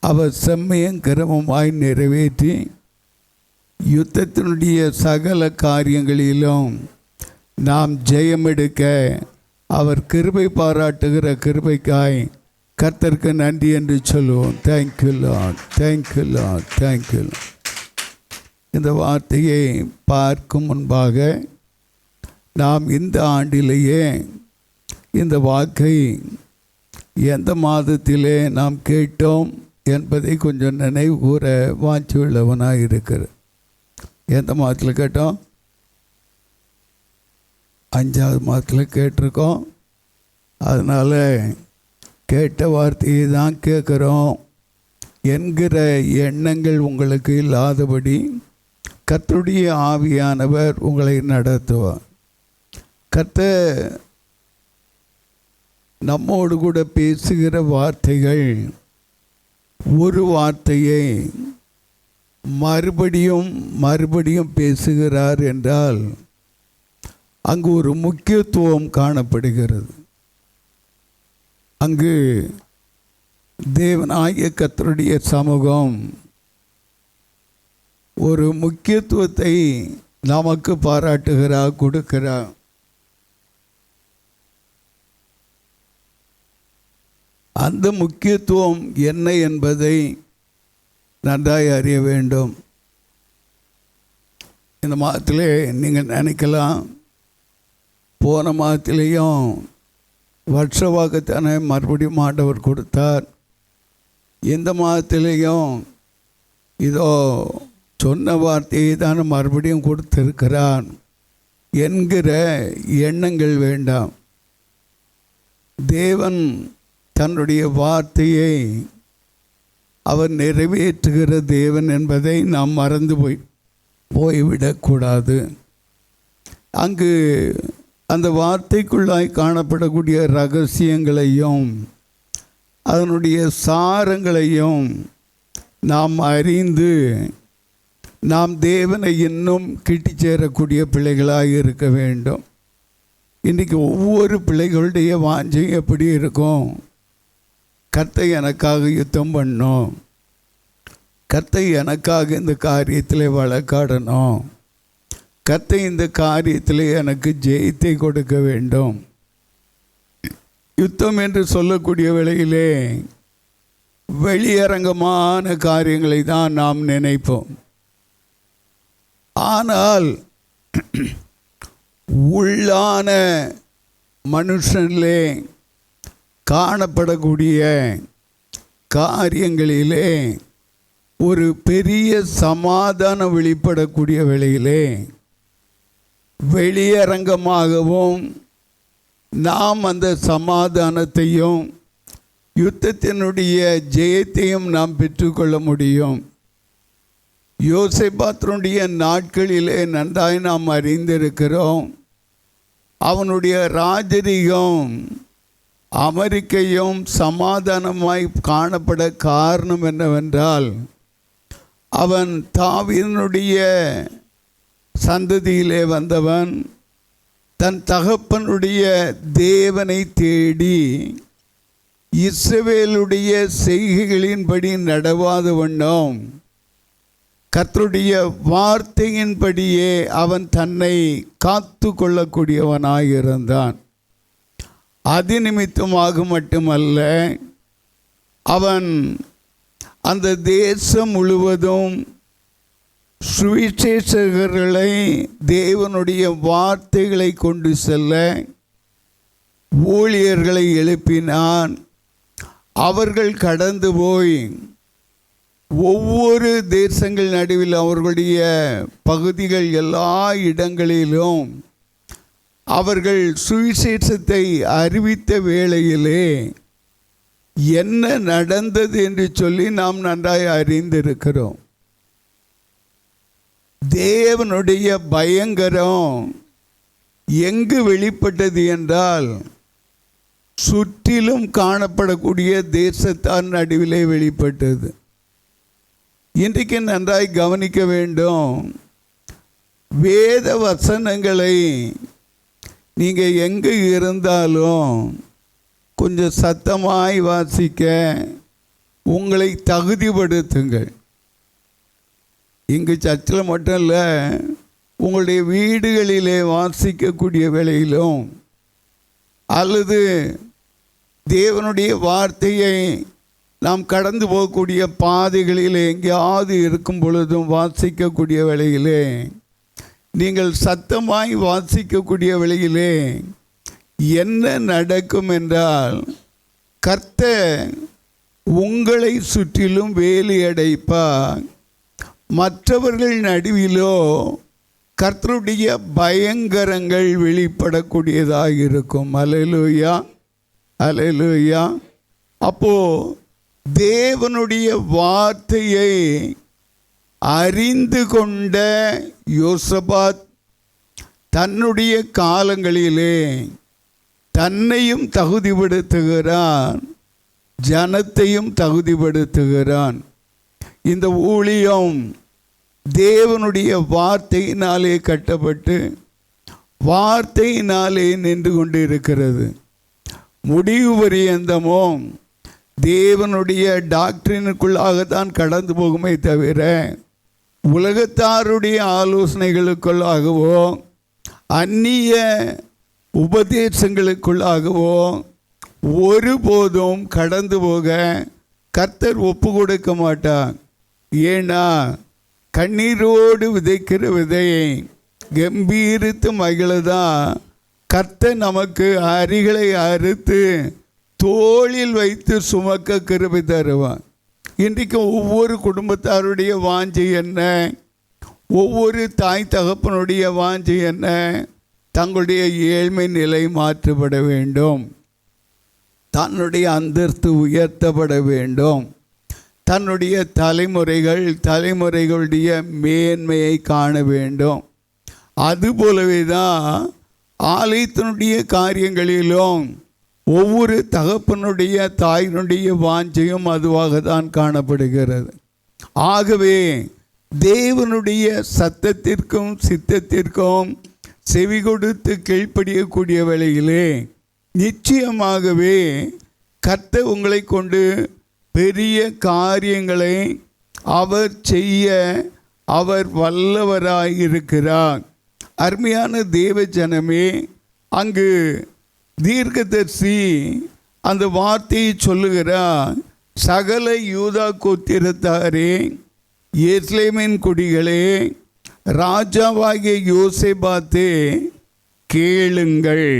அவர் செம்மையும் கிரமமாய் நிறைவேற்றி யுத்தத்தினுடைய சகல காரியங்களிலும் நாம் ஜெயமெடுக்க அவர் கிருபை பாராட்டுகிற கிருபைக்காய் கர்த்தருக்கு நன்றி என்று சொல்லுவோம். Thank you Lord, thank you Lord, thank you Lord. இந்த வார்த்தையை பார்க்கும் முன்பாக நாம் இந்த ஆண்டிலேயே இந்த வாக்கை எந்த மாதத்திலே நாம் கேட்டோம் என்பதை கொஞ்சம் நினைவு கூற வாஞ்சி உள்ளவனாக இருக்கிறது. எந்த மாதத்தில் கேட்டோம்? 5வது மாதத்தில் கேட்டிருக்கோம். அதனால் கேட்ட வார்த்தையை தான் கேட்குறோம் என்கிற எண்ணங்கள் உங்களுக்கு இல்லாதபடி கர்த்தருடைய ஆவியானவர் உங்களை நடத்துவார். கர்த்தர் நம்மோடு கூட பேசுகிற வார்த்தைகள் ஒரு வார்த்தையை மறுபடியும் மறுபடியும் பேசுகிறார் என்றால் அங்கு ஒரு முக்கியத்துவம் காணப்படுகிறது. அங்கு தேவனாகிய கர்த்தருடைய சமூகம் ஒரு முக்கியத்துவத்தை நமக்கு பாராட்டுகிறார், கொடுக்கிறார். அந்த முக்கியத்துவம் என்ன என்பதை நன்றாய் அறிய வேண்டும். இந்த மாதத்திலே நீங்கள் நினைக்கலாம், போன மாதத்திலேயும் வருஷவாக்குத்தானே மறுபடியும் ஆண்டவர் கொடுத்தார், இந்த மாதத்திலேயும் இதோ சொன்ன வார்த்தையை தானே மறுபடியும் கொடுத்திருக்கிறான் என்கிற எண்ணங்கள் வேண்டாம். தேவன் தன்னுடைய வார்த்தையை அவர் நிறைவேற்றுகிற தேவன் என்பதை நாம் மறந்து போய்விடக்கூடாது. அங்கு அந்த வார்த்தைக்குள்ளாய் காணப்படக்கூடிய ரகசியங்களையும் அதனுடைய சாரங்களையும் நாம் அறிந்து நாம் தேவனை இன்னும் கிட்டி சேரக்கூடிய பிள்ளைகளாக இருக்க வேண்டும். இன்றைக்கி ஒவ்வொரு பிள்ளைகளுடைய வாஞ்சை எப்படி இருக்கும்? கர்த்தர் எனக்காக யுத்தம் பண்ணணும், கர்த்தர் எனக்காக இந்த காரியத்தில் வழக்காடணும், கர்த்தர் இந்த காரியத்தில் எனக்கு ஜெயத்தை கொடுக்க வேண்டும். யுத்தம் என்று சொல்லக்கூடிய வேளையிலே வெளியரங்கமான காரியங்களை தான் நாம் நினைப்போம். ஆனால் உள்ளான மனுஷனிலே காணப்படக்கூடிய காரியங்களிலே ஒரு பெரிய சமாதானம் வெளிப்படக்கூடிய வேளையிலே வெளியரங்கமாகவும் நாம் அந்த சமாதானத்தையும் யுத்தத்தினுடைய ஜெயத்தையும் நாம் பெற்றுக்கொள்ள முடியும். யோசேபாத்தினுடைய நாட்களிலே நன்றாய் நாம் அறிந்திருக்கிறோம். அவனுடைய ராஜரீகம் அமெரிக்கையும் சமாதானமாய் காணப்பட காரணம் என்னவென்றால் அவன் தாவீதினுடைய சந்ததியிலே வந்தவன், தன் தகப்பனுடைய தேவனை தேடி இஸ்ரவேலுடைய செய்கைகளின்படி நடவாத வண்ணம் கர்த்தருடைய வார்த்தையின்படியே அவன் தன்னை காத்து கொள்ளக்கூடியவனாயிருந்தான். அது நிமித்தமாக மட்டுமல்ல, அவன் அந்த தேசம் முழுவதும் சுவிசேஷகர்களை தேவனுடைய வார்த்தைகளை கொண்டு செல்ல ஊழியர்களை எழுப்பினான். அவர்கள் கடந்து போய் ஒவ்வொரு தேசங்கள் நடுவில் அவர்களுடைய பகுதிகள் எல்லா இடங்களிலும் அவர்கள் சுவிசேஷத்தை அறிவித்த வேளையிலே என்ன நடந்தது என்று சொல்லி நாம் நன்றாய் அறிந்திருக்கிறோம். தேவனுடைய பயங்கரம் எங்கு வெளிப்பட்டது என்றால் சுற்றிலும் காணப்படக்கூடிய தேசத்தார் நடுவிலே வெளிப்பட்டது. இன்றைக்கு நன்றாய் கவனிக்க வேண்டும். வேத வசனங்களை நீங்கள் எங்கே இருந்தாலும் கொஞ்சம் சத்தமாய் வாசிக்க உங்களை தகுதிப்படுத்துங்கள். இங்கு சர்ச்சில் மட்டும் இல்லை, உங்களுடைய வீடுகளிலே வாசிக்கக்கூடிய வேளையிலும் அல்லது தேவனுடைய வார்த்தையை நாம் கடந்து போகக்கூடிய பாதைகளில் எங்கேயாவது இருக்கும் பொழுதும் வாசிக்கக்கூடிய வேளையிலே நீங்கள் சத்தமாய் வாசிக்கக்கூடிய வேளையிலே என்ன நடக்கும் என்றால், கர்த்தர் உங்களை சுற்றிலும் வேலி அடைப்பார். மற்றவர்கள் நடுவிலோ கர்த்தருடைய பயங்கரங்கள் வெளிப்படக்கூடியதாக இருக்கும். அல்லேலூயா, அல்லேலூயா. அப்போ தேவனுடைய வார்த்தையை அறிந்து கொண்ட யோசபாத் தன்னுடைய காலங்களிலே தன்னையும் தகுதிப்படுத்துகிறான், ஜனத்தையும் தகுதிப்படுத்துகிறான். இந்த ஊழியம் தேவனுடைய வார்த்தையினாலே கட்டப்பட்டு வார்த்தையினாலே நின்று கொண்டு இருக்கிறது. முடிவு பரியந்தமும் தேவனுடைய டாக்டரினுக்குள்ளாகத்தான் கடந்து போகுமே தவிர உலகத்தாருடைய ஆலோசனைகளுக்குள்ளாகவோ அந்நிய உபதேசங்களுக்குள்ளாகவோ ஒருபோதும் கடந்து போக கர்த்தர் ஒப்பு கொடுக்க மாட்டார். ஏன்னா கண்ணீரோடு விதைக்கிற விதையை கம்பீரித்து மகிழதான் கர்த்தர் நமக்கு அரிகளை அறுத்து தோளில் வைத்து சுமக்க கிருபை தருவான். இன்றைக்கு ஒவ்வொரு குடும்பத்தாருடைய வாஞ்சை என்ன, ஒவ்வொரு தாய் தகப்பனுடைய வாஞ்சை என்ன, தங்களுடைய ஏழ்மை நிலை மாற்றப்பட வேண்டும், தன்னுடைய அந்தஸ்து உயர்த்தப்பட வேண்டும், தன்னுடைய தலைமுறைகளுடைய மேன்மையை காண வேண்டும். அதுபோலவே தான் ஆலயத்தினுடைய காரியங்களிலும் ஒவ்வொரு தகப்பனுடைய தாயினுடைய வாஞ்சையும் அதுவாக தான் காணப்படுகிறது. ஆகவே தேவனுடைய சத்தத்திற்கும் சித்தத்திற்கும் செவி கொடுத்து கீழ்ப்படியக்கூடிய வேளையிலே நிச்சயமாகவே கர்த்தர் உங்களை கொண்டு பெரிய காரியங்களை அவர் செய்ய அவர் வல்லவராயிருக்கிறார். அருமையான தேவ ஜனமே, அங்கு தீர்க்கதரிசி அந்த வார்த்தையை சொல்லுகிறார். சகல யூதா கோத்திரத்தாரே, எருசலேமின் குடிகளே, ராஜாவாகிய யோசேபாத்தே, கேளுங்கள்,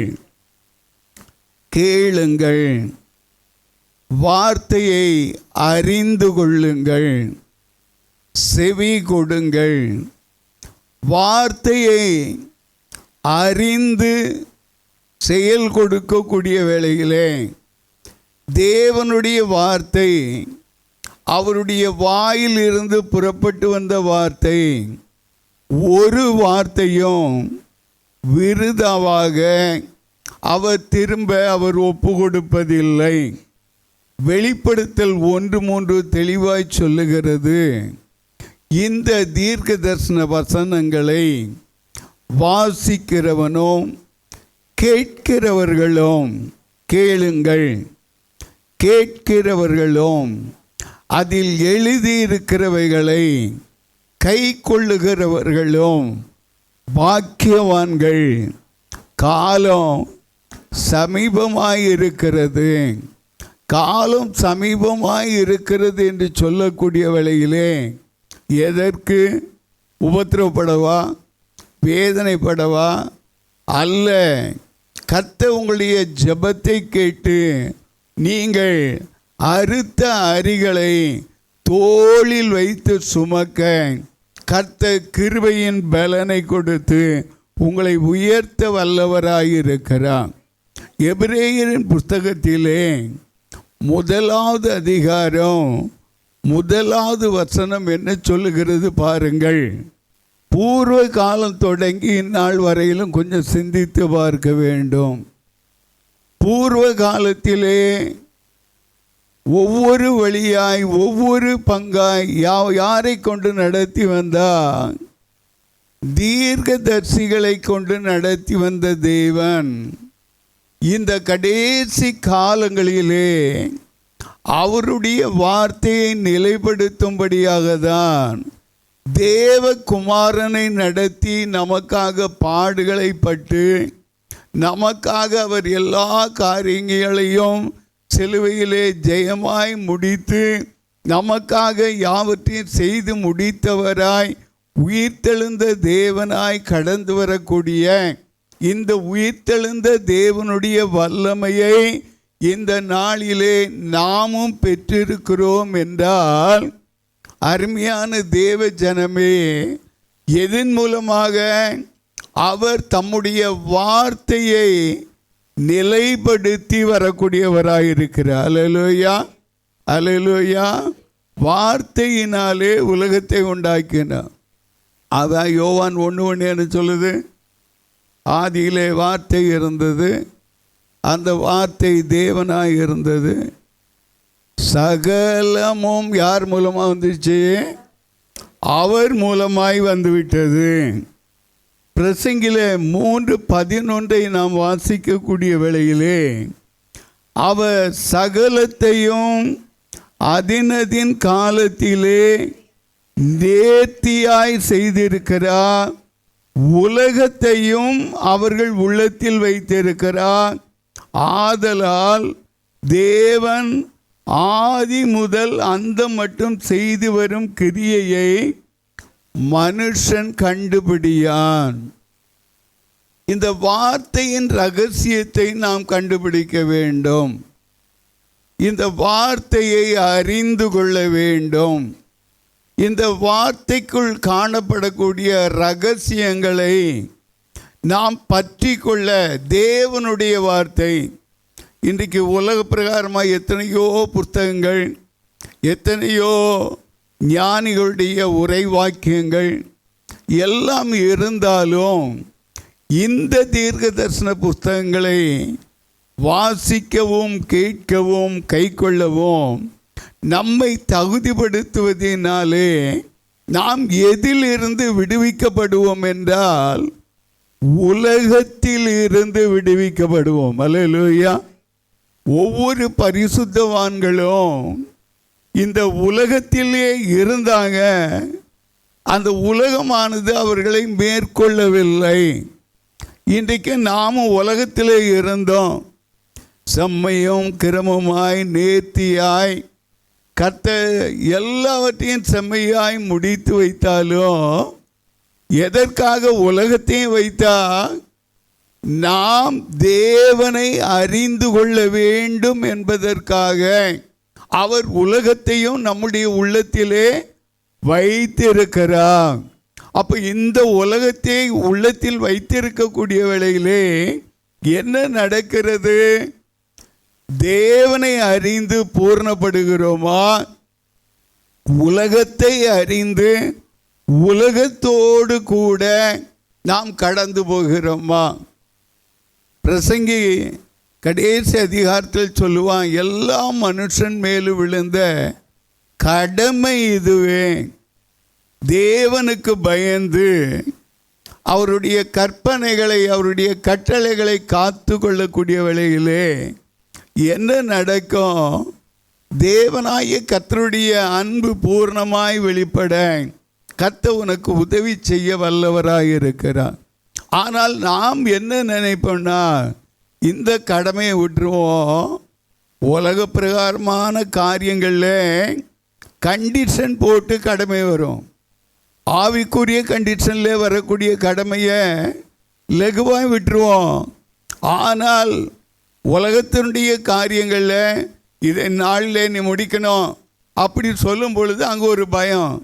கேளுங்கள், வார்த்தையை அறிந்து கொள்ளுங்கள், செவி கொடுங்கள். வார்த்தையை அறிந்து செயல் கொடுக்கக்கூடிய வேளையிலே தேவனுடைய வார்த்தை, அவருடைய வாயிலிருந்து புறப்பட்டு வந்த வார்த்தை, ஒரு வார்த்தையும் விருதாவாக அவர் ஒப்பு கொடுப்பதில்லை. வெளிப்படுத்தல் 1:3 தெளிவாய் சொல்லுகிறது. இந்த தீர்க்க தரிசன வசனங்களை வாசிக்கிறவனும் கேட்கிறவர்களும், கேளுங்கள், கேட்கிறவர்களும் அதில் எழுதியிருக்கிறவைகளை கை கொள்ளுகிறவர்களும் பாக்கியவான்கள். காலம் சமீபமாயிருக்கிறது, காலம் சமீபமாயிருக்கிறது என்று சொல்லக்கூடிய வேளையிலே எதற்கு உபத்திரவப்படவா, வேதனைப்படவா அல்ல, கர்த்தர் உங்களுடைய ஜெபத்தை கேட்டு நீங்கள் அறுத்த அரிகளை தோளில் வைத்து சுமக்க கர்த்தர் கிருபையின் பலனை கொடுத்து உங்களை உயர்த்த வல்லவராயிருக்கிறார். எபிரேயரின் புஸ்தகத்திலே 1வது அதிகாரம் 1வது வசனம் என்ன சொல்லுகிறது பாருங்கள். பூர்வ காலம் தொடங்கி இந்நாள் வரையிலும் கொஞ்சம் சிந்தித்து பார்க்க வேண்டும். பூர்வ காலத்திலே ஒவ்வொரு வழியாய் ஒவ்வொரு பங்காய் யாரை கொண்டு நடத்தி வந்தார்? தீர்க்கதரிசிகளை கொண்டு நடத்தி வந்த தேவன் இந்த கடைசி காலங்களிலே அவருடைய வார்த்தையை நிலைப்படுத்தும்படியாக தான் தேவகுமாரனை நடத்தி நமக்காக பாடுகளை பட்டு நமக்காக அவர் எல்லா காரியங்களையும் சிலுவையிலே ஜெயமாய் முடித்து நமக்காக யாவற்றையும் செய்து முடித்தவராய் உயிர்த்தெழுந்த தேவனாய் கடந்து வரக்கூடிய இந்த உயிர்த்தெழுந்த தேவனுடைய வல்லமையை இந்த நாளிலே நாமும் பெற்றிருக்கிறோம் என்றால், அருமையான தேவ ஜனமே, எதன் மூலமாக? அவர் தம்முடைய வார்த்தையை நிலைப்படுத்தி வரக்கூடியவராயிருக்கிறார். அல்லேலூயா, அல்லேலூயா. வார்த்தையினாலே உலகத்தை உண்டாக்கினார். அதான் யோவான் 1:1 சொல்லுது, ஆதியிலே வார்த்தை இருந்தது, அந்த வார்த்தை தேவனாய் இருந்தது, சகலமும் யார் மூலமாக வந்துச்சு? அவர் மூலமாய் வந்துவிட்டது. பிரசங்கிலே 3:11 நாம் வாசிக்கக்கூடிய வேளையிலே அவர் சகலத்தையும் அதினதின் காலத்திலே நேர்த்தியாய் செய்திருக்கிறார், உலகத்தையும் அவர்கள் உள்ளத்தில் வைத்திருக்கிறார். ஆதலால் தேவன் ஆதி முதல் அந்த மட்டும் செய்து வரும் கிரியையை மனுஷன் கண்டுபிடியான். இந்த வார்த்தையின் ரகசியத்தை நாம் கண்டுபிடிக்க வேண்டும். இந்த வார்த்தையை அறிந்து கொள்ள வேண்டும். இந்த வார்த்தைக்குள் காணப்படக்கூடிய ரகசியங்களை நாம் பற்றி கொள்ள தேவனுடைய வார்த்தை. இன்றைக்கு உலக பிரகாரமாக எத்தனையோ புத்தகங்கள், எத்தனையோ ஞானிகளுடைய உரை வாக்கியங்கள் எல்லாம் இருந்தாலும் இந்த தீர்க்க தரிசன புத்தகங்களை வாசிக்கவும் கேட்கவும் கைக்கொள்ளவும் நம்மை தகுதிப்படுத்துவதினாலே நாம் எதிலிருந்து விடுவிக்கப்படுவோம் என்றால் உலகத்தில் இருந்து விடுவிக்கப்படுவோம். அல்லேலூயா. ஒவ்வொரு பரிசுத்தவான்களும் இந்த உலகத்திலே இருந்தாங்க. அந்த உலகமானது அவர்களை மேற்கொள்ளவில்லை. இன்றைக்கு நாமும் உலகத்திலே இருந்தோம். செம்மையும் கிரமமாய் நேர்த்தியாய் கர்த்தர் எல்லாவற்றையும் செம்மையாய் முடித்து வைத்தாலும் எதற்காக உலகத்தையும் வைத்தா? நாம் தேவனை அறிந்து கொள்ள வேண்டும் என்பதற்காக அவர் உலகத்தையும் நம்முடைய உள்ளத்திலே வைத்திருக்கிறார். அப்போ இந்த உலகத்தை உள்ளத்தில் வைத்திருக்கக்கூடிய வேளையிலே என்ன நடக்கிறது? தேவனை அறிந்து பூர்ணப்படுகிறோமா? உலகத்தை அறிந்து உலகத்தோடு கூட நாம் கடந்து போகிறோமா? பிரசங்கி கடைசி அதிகாரத்தில் சொல்லுவான், எல்லா மனுஷன் மேலும் விழுந்த கடமை இதுவே, தேவனுக்கு பயந்து அவருடைய கற்பனைகளை அவருடைய கட்டளைகளை காத்து கொள்ளக்கூடிய வேளையிலே என்ன நடக்கும்? தேவனாகிய கர்த்தருடைய அன்பு பூர்ணமாய் வெளிப்பட கர்த்தர் உனக்கு உதவி செய்ய வல்லவராய் இருக்கிறார். ஆனால் நாம் என்ன நினைப்போம்னா, இந்த கடமையை விட்டுருவோம். உலக பிரகாரமான காரியங்களில் கண்டிஷன் போட்டு கடமை வரும். ஆவிக்குரிய கண்டிஷனில் வரக்கூடிய கடமையை லகுவாக விட்டுருவோம். ஆனால் உலகத்தினுடைய காரியங்களில் இதை நாளில் நீ முடிக்கணும், அப்படி சொல்லும் பொழுது அங்கே ஒரு பயம்.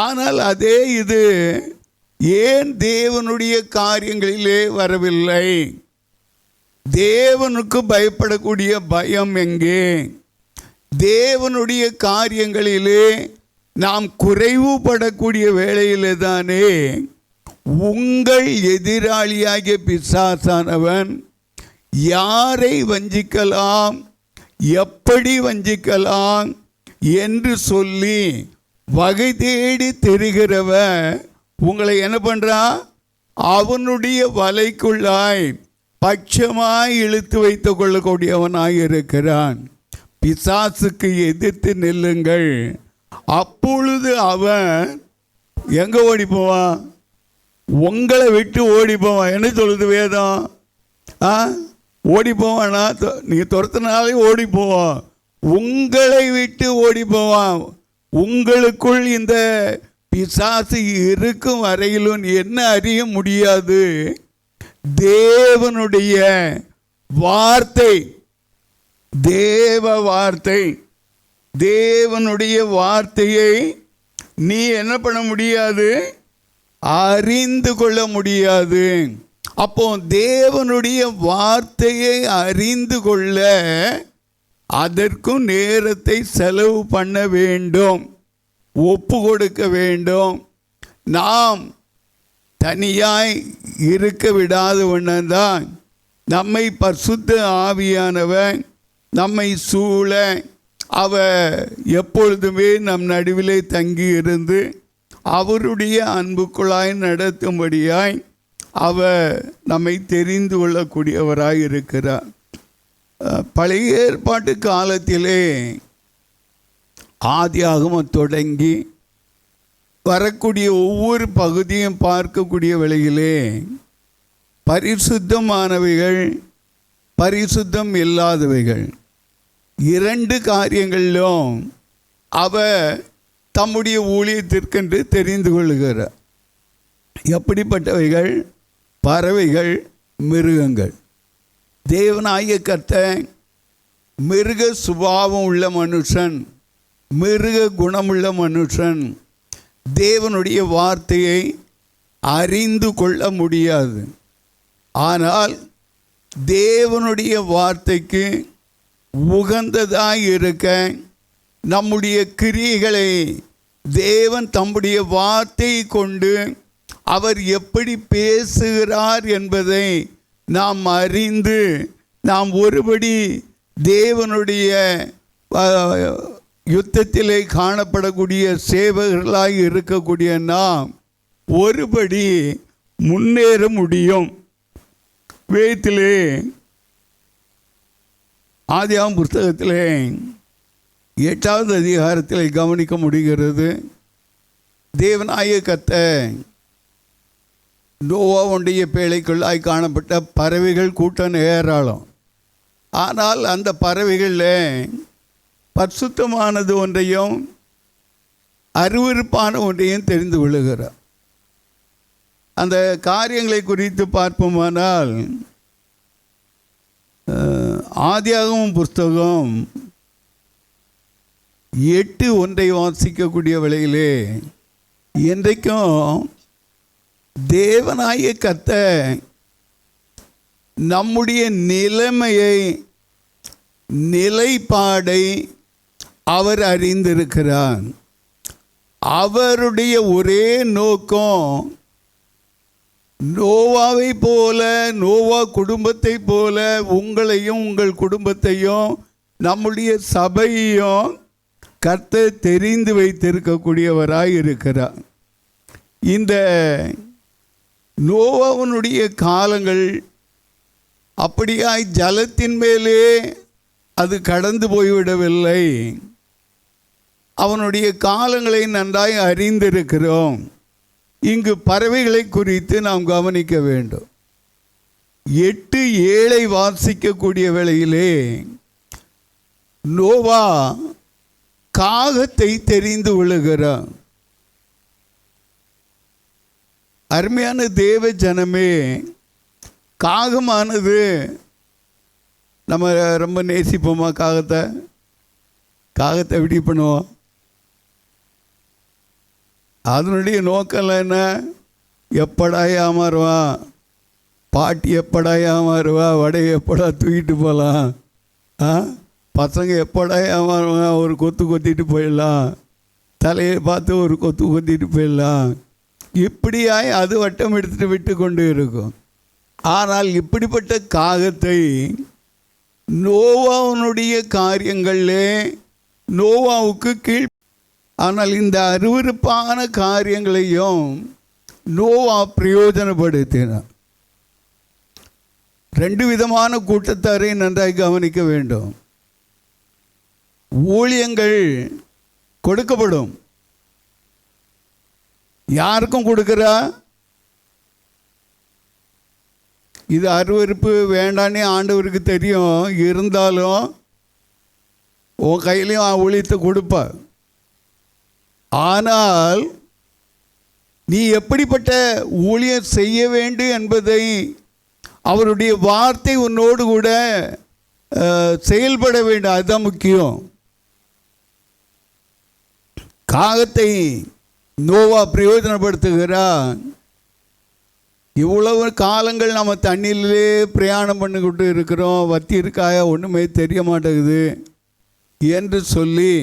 ஆனால் அதே இது ஏன் தேவனுடைய காரியங்களிலே வரவில்லை? தேவனுக்கு பயப்படக்கூடிய பயம் எங்கே? தேவனுடைய காரியங்களிலே நாம் குறைவுபடக்கூடிய வேளையிலே தானே உங்கள் எதிராளியாகிய பிசாசானவன் யாரை வஞ்சிக்கலாம், எப்படி வஞ்சிக்கலாம் என்று சொல்லி வகை தேடி தெரிகிறவன் உங்களை என்ன பண்ணுறான்? அவனுடைய வலைக்குள்ளாய் பட்சமாய் இழுத்து வைத்து கொள்ளக்கூடியவனாய் இருக்கிறான். பிசாசுக்கு எதிர்த்து நில்லுங்கள், அப்பொழுது அவன் எங்கே ஓடி போவான்? உங்களை விட்டு ஓடி போவான். என்ன சொல்லுது வேதம்? ஓடி போவானா? நீங்கள் துரத்தினாலே ஓடி போவான். உங்களை விட்டு ஓடி போவான். உங்களுக்குள் இந்த பிசாசு இருக்கும் வரையிலும் என்ன அறிய முடியாது? தேவனுடைய வார்த்தை, தேவ வார்த்தை, தேவனுடைய வார்த்தையை நீ என்ன பண்ண முடியாது? அறிந்து கொள்ள முடியாது. அப்போ தேவனுடைய வார்த்தையை அறிந்து கொள்ள அதற்கும் நேரத்தை செலவு பண்ண வேண்டும், ஒப்பு கொடுக்க வேண்டும். நாம் தனியாய் இருக்க விடாத ஒன்றந்தான் நம்மை பரிசுத்த ஆவியானவன் நம்மை சூழ அவர் எப்பொழுதுமே நம் நடுவிலே தங்கி இருந்து அவருடைய அன்புக்குள்ளாய் நடத்தும்படியாய் அவர் நம்மை தெரிந்து கொள்ளக்கூடியவராய் இருக்கிறார். பழைய ஏற்பாட்டு காலத்திலே ஆதியாகமம் தொடங்கி வரக்கூடிய ஒவ்வொரு பகுதியும் பார்க்கக்கூடிய வேளையிலே பரிசுத்தமானவைகள், பரிசுத்தம் இல்லாதவைகள், இரண்டு காரியங்களிலும் அவர் தம்முடைய ஊழியத்திற்கென்று தெரிந்து கொள்கிறார். எப்படிப்பட்டவைகள்? பறவைகள், மிருகங்கள். தேவனாகிய கர்த்தர் மிருக சுபாவம் உள்ள மனுஷன், மிருக குணமுள்ள மனுஷன் தேவனுடைய வார்த்தையை அறிந்து கொள்ள முடியாது. ஆனால் தேவனுடைய வார்த்தைக்கு உகந்ததாய் இருக்க நம்முடைய கிரியைகளை தேவன் தம்முடைய வார்த்தையை கொண்டு அவர் எப்படி பேசுகிறார் என்பதை நாம் அறிந்து நாம் ஒருபடி தேவனுடைய யுத்தத்திலே காணப்படக்கூடிய சேவகர்களாய் இருக்கக்கூடிய நாம் ஒருபடி முன்னேற முடியும். வேதத்திலே ஆதியாகமம் புஸ்தகத்திலே 8வது அதிகாரத்தில் கவனிக்க முடிகிறது. தேவனாகிய கர்த்தர் நோவாவுடைய பேழைக்குள்ளாய் காணப்பட்ட பறவைகள் கூட்டம் ஏராளம். ஆனால் அந்த பறவைகளில் பரிசுத்தமானது ஒன்றையும் அருவருப்பான ஒன்றையும் தெரிந்து கொள்ளுகிறார். அந்த காரியங்களை குறித்து பார்ப்போமானால் ஆதியாகமம் புஸ்தகம் 8:1 வாசிக்கக்கூடிய வேளையிலே என்றைக்கும் தேவனாகிய கர்த்தர் நம்முடைய நிலைமையை, நிலைப்பாடை அவர் அறிந்திருக்கிறார். அவருடைய ஒரே நோக்கம் நோவாவை போல, நோவா குடும்பத்தை போல உங்களையும் உங்கள் குடும்பத்தையும் நம்முடைய சபையையும் கர்த்தர் தெரிந்து வைத்திருக்கக்கூடியவராய் இருக்கிறார். இந்த நோவாவினுடைய காலங்கள் அப்படியாய் ஜலத்தின் மேலே அது கடந்து போய்விடவில்லை. அவனுடைய காலங்களை நன்றாய் அறிந்திருக்கிறோம். இங்கு பறவைகளை குறித்து நாம் கவனிக்க வேண்டும். 8:7 வாசிக்கக்கூடிய வேளையிலே நோவா காகத்தை தெரிந்து கொள்ளுகிறான். அருமையான தேவ ஜனமே, காகமானது நம்ம ரொம்ப நேசிப்போமா? காகத்தை எப்படி பண்ணுவோம்? அதனுடைய நோக்கம் என்ன? எப்படா ஏமாறுவான், பாட்டி எப்படா ஏமாறுவா, வடையை எப்படா தூக்கிட்டு போகலாம், பசங்க எப்படா ஏமாறுவான், ஒரு கொத்து கொத்திட்டு போயிடலாம், தலையை பார்த்து ஒரு கொத்து கொத்திட்டு போயிடலாம், இப்படியாய் அது வட்டம் எடுத்துட்டு விட்டு கொண்டு இருக்கும். ஆனால் இப்படிப்பட்ட காகத்தை நோவாவுடைய காரியங்களிலே நோவாவுக்கு கீழ், ஆனால் இந்த அருவருப்பான காரியங்களையும் நோவா பிரயோஜனப்படுத்தினார். 2 விதமான கூட்டத்தாரை நன்றாய் கவனிக்க வேண்டும். ஊழியங்கள் கொடுக்கப்படும். யாருக்கும் கொடுக்குறா? இது அருவருப்பு வேண்டானே ஆண்டவருக்கு தெரியும். இருந்தாலும் உன் கையிலையும் ஊழியத்தை கொடுப்ப. ஆனால் நீ எப்படிப்பட்ட ஊழியம் செய்ய வேண்டும் என்பதை அவருடைய வார்த்தை உன்னோடு கூட செயல்பட வேண்டும். அதுதான் முக்கியம். காகத்தை நோவா பிரயோஜனப்படுத்துகிறான். இவ்வளவு காலங்கள் நம்ம தண்ணியிலே பிரயாணம் பண்ணிக்கிட்டு இருக்கிறோம், வத்தி இருக்காயா ஒன்றுமே தெரிய மாட்டேங்குது என்று சொல்லி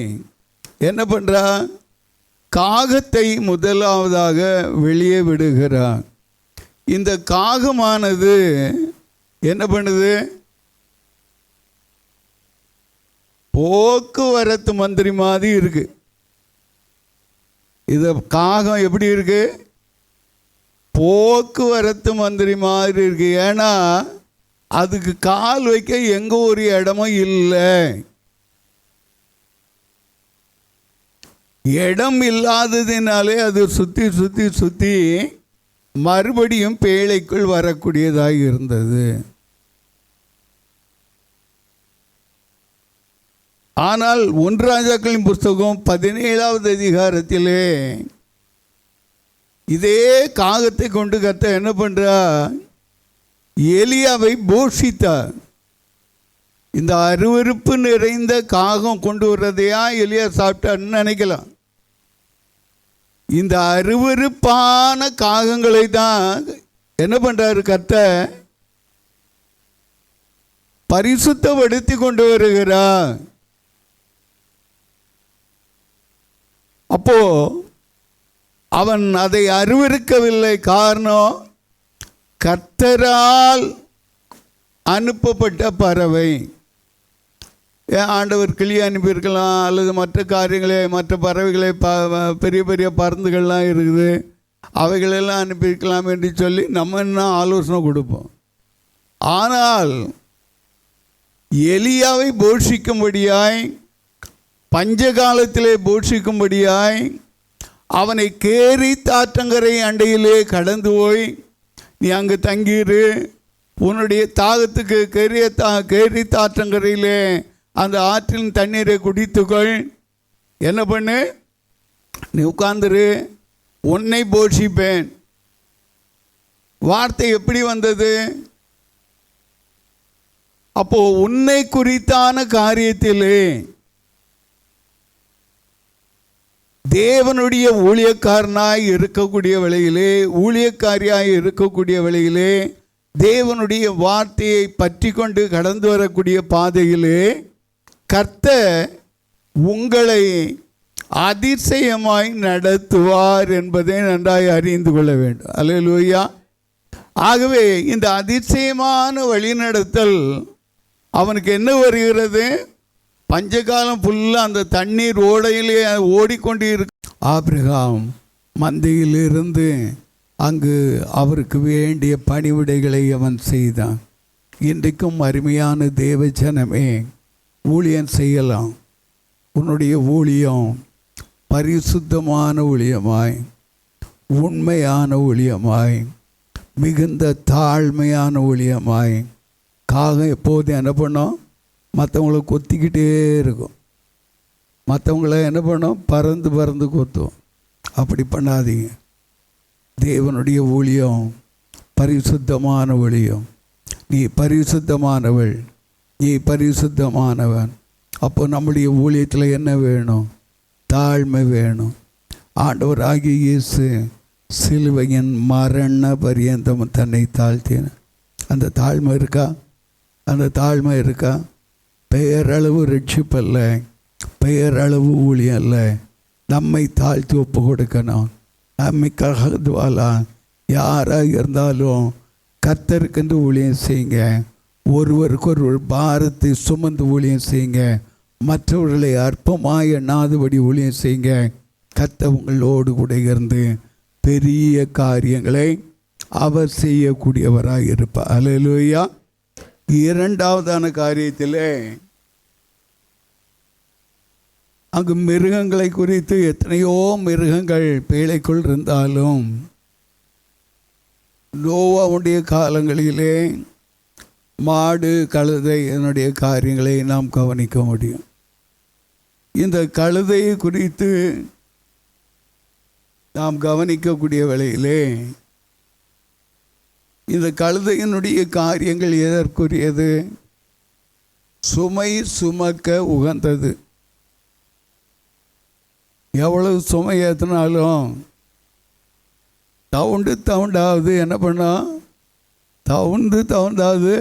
என்ன பண்ணுறா? காகத்தை முதலாவதாக வெளியே விடுகிறான். இந்த காகமானது என்ன பண்ணுது? போக்குவரத்து மந்திரி மாதிரி இருக்கு. இது காகம் எப்படி இருக்கு? போக்குவரத்து மந்திரி மாதிரி இருக்கு. ஏன்னா அதுக்கு கால் வைக்க எங்க ஒரு இடமும் இல்லை. இடம் இல்லாததினாலே அது சுற்றி சுற்றி சுற்றி மறுபடியும் பேழைக்குள் வரக்கூடியதாக இருந்தது. ஆனால் 1 ராஜாக்களின் புஸ்தகம் 17வது அதிகாரத்திலே இதே காகத்தை கொண்டு கர்த்தர் என்ன பண்றா? எலியாவை போஷித்தார். இந்த அருவருப்பு நிறைந்த காகம் கொண்டு வர்றதையா எலியா சாப்பிட்டான்னு நினைக்கலாம். இந்த அருவருப்பான காகங்களை தான் என்ன பண்றாரு கர்த்தர்? பரிசுத்தப்படுத்தி கொண்டு வருகிறார். அப்போ அவன் அதை அருவருக்கவில்லை. காரணம், கர்த்தரால் அனுப்பப்பட்ட பறவை. ஆண்டவர் கிளியை அனுப்பியிருக்கலாம், அல்லது மற்ற காரியங்களே, மற்ற பறவைகளை பெரிய பெரிய பருந்துகள்லாம் இருக்குது, அவைகளெல்லாம் அனுப்பியிருக்கலாம் என்று சொல்லி நம்ம என்ன ஆலோசனை கொடுப்போம். ஆனால் எலியாவை போஷிக்கும்படியாய், பஞ்ச காலத்திலே போஷிக்கும்படியாய் அவனை கேரி தாற்றங்கரை அண்டையிலே கடந்து போய், நீ அங்கே தங்கியிரு, உன்னுடைய தாகத்துக்கு கேரி தாற்றங்கரையிலே அந்த ஆற்றின் தண்ணீரை குடித்துக்கொள், என்ன பண்ணு, நீ உட்கார்ந்துரு, உன்னை போஷிப்பேன். வார்த்தை எப்படி வந்தது? அப்போ உன்னை குறித்தான காரியத்திலே தேவனுடைய ஊழியக்காரனாய் இருக்கக்கூடிய வேளையிலே, ஊழியக்காரியாய் இருக்கக்கூடிய வேளையிலே, தேவனுடைய வார்த்தையை பற்றி கொண்டு கடந்து வரக்கூடிய பாதையிலே கர்த்தர் உங்களை அதிசயமாய் நடத்துவார் என்பதை நன்றாய் அறிந்து கொள்ள வேண்டும். அல்லேலூயா. ஆகவே இந்த அதிசயமான வழிநடத்தல் அவனுக்கு என்ன வருகிறது? பஞ்சகாலம் ஃபுல்லாக அந்த தண்ணீர் ஓடையிலே ஓடிக்கொண்டு இருக்கு. ஆபிரகாம் மந்தையிலிருந்து அங்கு அவருக்கு வேண்டிய பணிவிடைகளை அவன் செய்தான். இன்றைக்கும் அருமையான தேவ ஜனமே, ஊழியம் செய்யலாம். உன்னுடைய ஊழியம் பரிசுத்தமான ஊழியமாய், உண்மையான ஊழியமாய், மிகுந்த தாழ்மையான ஊழியமாய். காகம் எப்போதும் என்ன பண்ணோம்? மற்றவங்கள கொத்திக்கிட்டே இருக்கும். மற்றவங்கள என்ன பண்ணோம்? பறந்து பறந்து கொத்தும். அப்படி பண்ணாதீங்க. தேவனுடைய ஊழியம் பரிசுத்தமான ஊழியம். நீ பரிசுத்தமானவள், நீ பரிசுத்தமானவன். அப்போ நம்முடைய ஊழியத்தில் என்ன வேணும்? தாழ்மை வேணும். ஆண்டவராகிய இயேசு சிலுவையின் மரண பரியந்தம் தன்னை தாழ்த்தினார். அந்த தாழ்மை இருக்கா? அந்த தாழ்மை இருக்கா? பெயரளவு ரட்சிப்பல்ல, பெயரளவு ஊழியம் அல்ல. நம்மை தாழ்த்தி ஒப்பு கொடுக்கணும். நம்மைக்காக துவாலா. யாராக இருந்தாலும் கர்த்தருக்கென்று ஊழியம் செய்யுங்க. ஒருவருக்கு ஒரு பாரத்தை சுமந்து ஊழியம் செய்யுங்க. மற்றவர்களை அற்பமாக எண்ணாதபடி ஊழியம் செய்யுங்க. கர்த்தர் உங்களோடு கூட இருந்து பெரிய காரியங்களை அவர் செய்யக்கூடியவராக இருப்பார். அல்லேலூயா. இரண்டாவதான காரியத்திலே அங்கு மிருகங்களை குறித்து எத்தனையோ மிருகங்கள் பேழைக்குள் இருந்தாலும் நோவாவுடைய காலங்களிலே மாடு கழுதை என்னுடைய காரியங்களை நாம் கவனிக்க முடியும். இந்த கழுதையை குறித்து நாம் கவனிக்கக்கூடிய வேளையிலே இந்த கழுதையினுடைய காரியங்கள் எதற்குரியது? சுமை சுமக்க உகந்தது. எவ்வளவு சுமை ஏற்றினாலும் தவுண்டாவது என்ன பண்ணோம்? தவுண்டாவது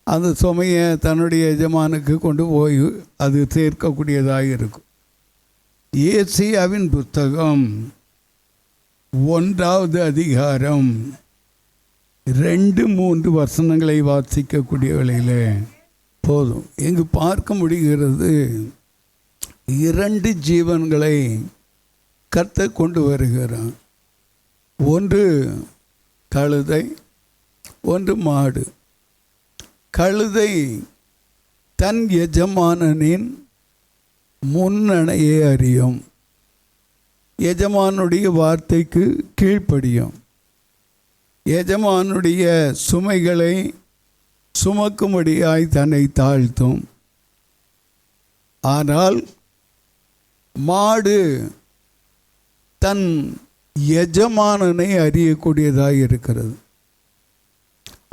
அந்த சுமையை தன்னுடைய எஜமானுக்கு கொண்டு போய் அது சேர்க்கக்கூடியதாக இருக்கும். ஏசாயாவின் புத்தகம் 1வது அதிகாரம் 2-3 வசனங்களை வாசிக்கக்கூடிய வேளையில் போதும். இங்கு பார்க்க முடிகிறது, 2 ஜீவன்களை கர்த்தர் கொண்டு வருகிறான். ஒன்று கழுதை, ஒன்று மாடு. கழுதை தன் எஜமானனின் முன்னணையை அறியும், எஜமானுடைய வார்த்தைக்கு கீழ்ப்படியும், எஜமானுடைய சுமைகளை சுமக்கும்படியாய் தன்னை தாழ்த்தும். ஆனால் மாடு தன் எஜமானனை அறியக்கூடியதாக இருக்கிறது.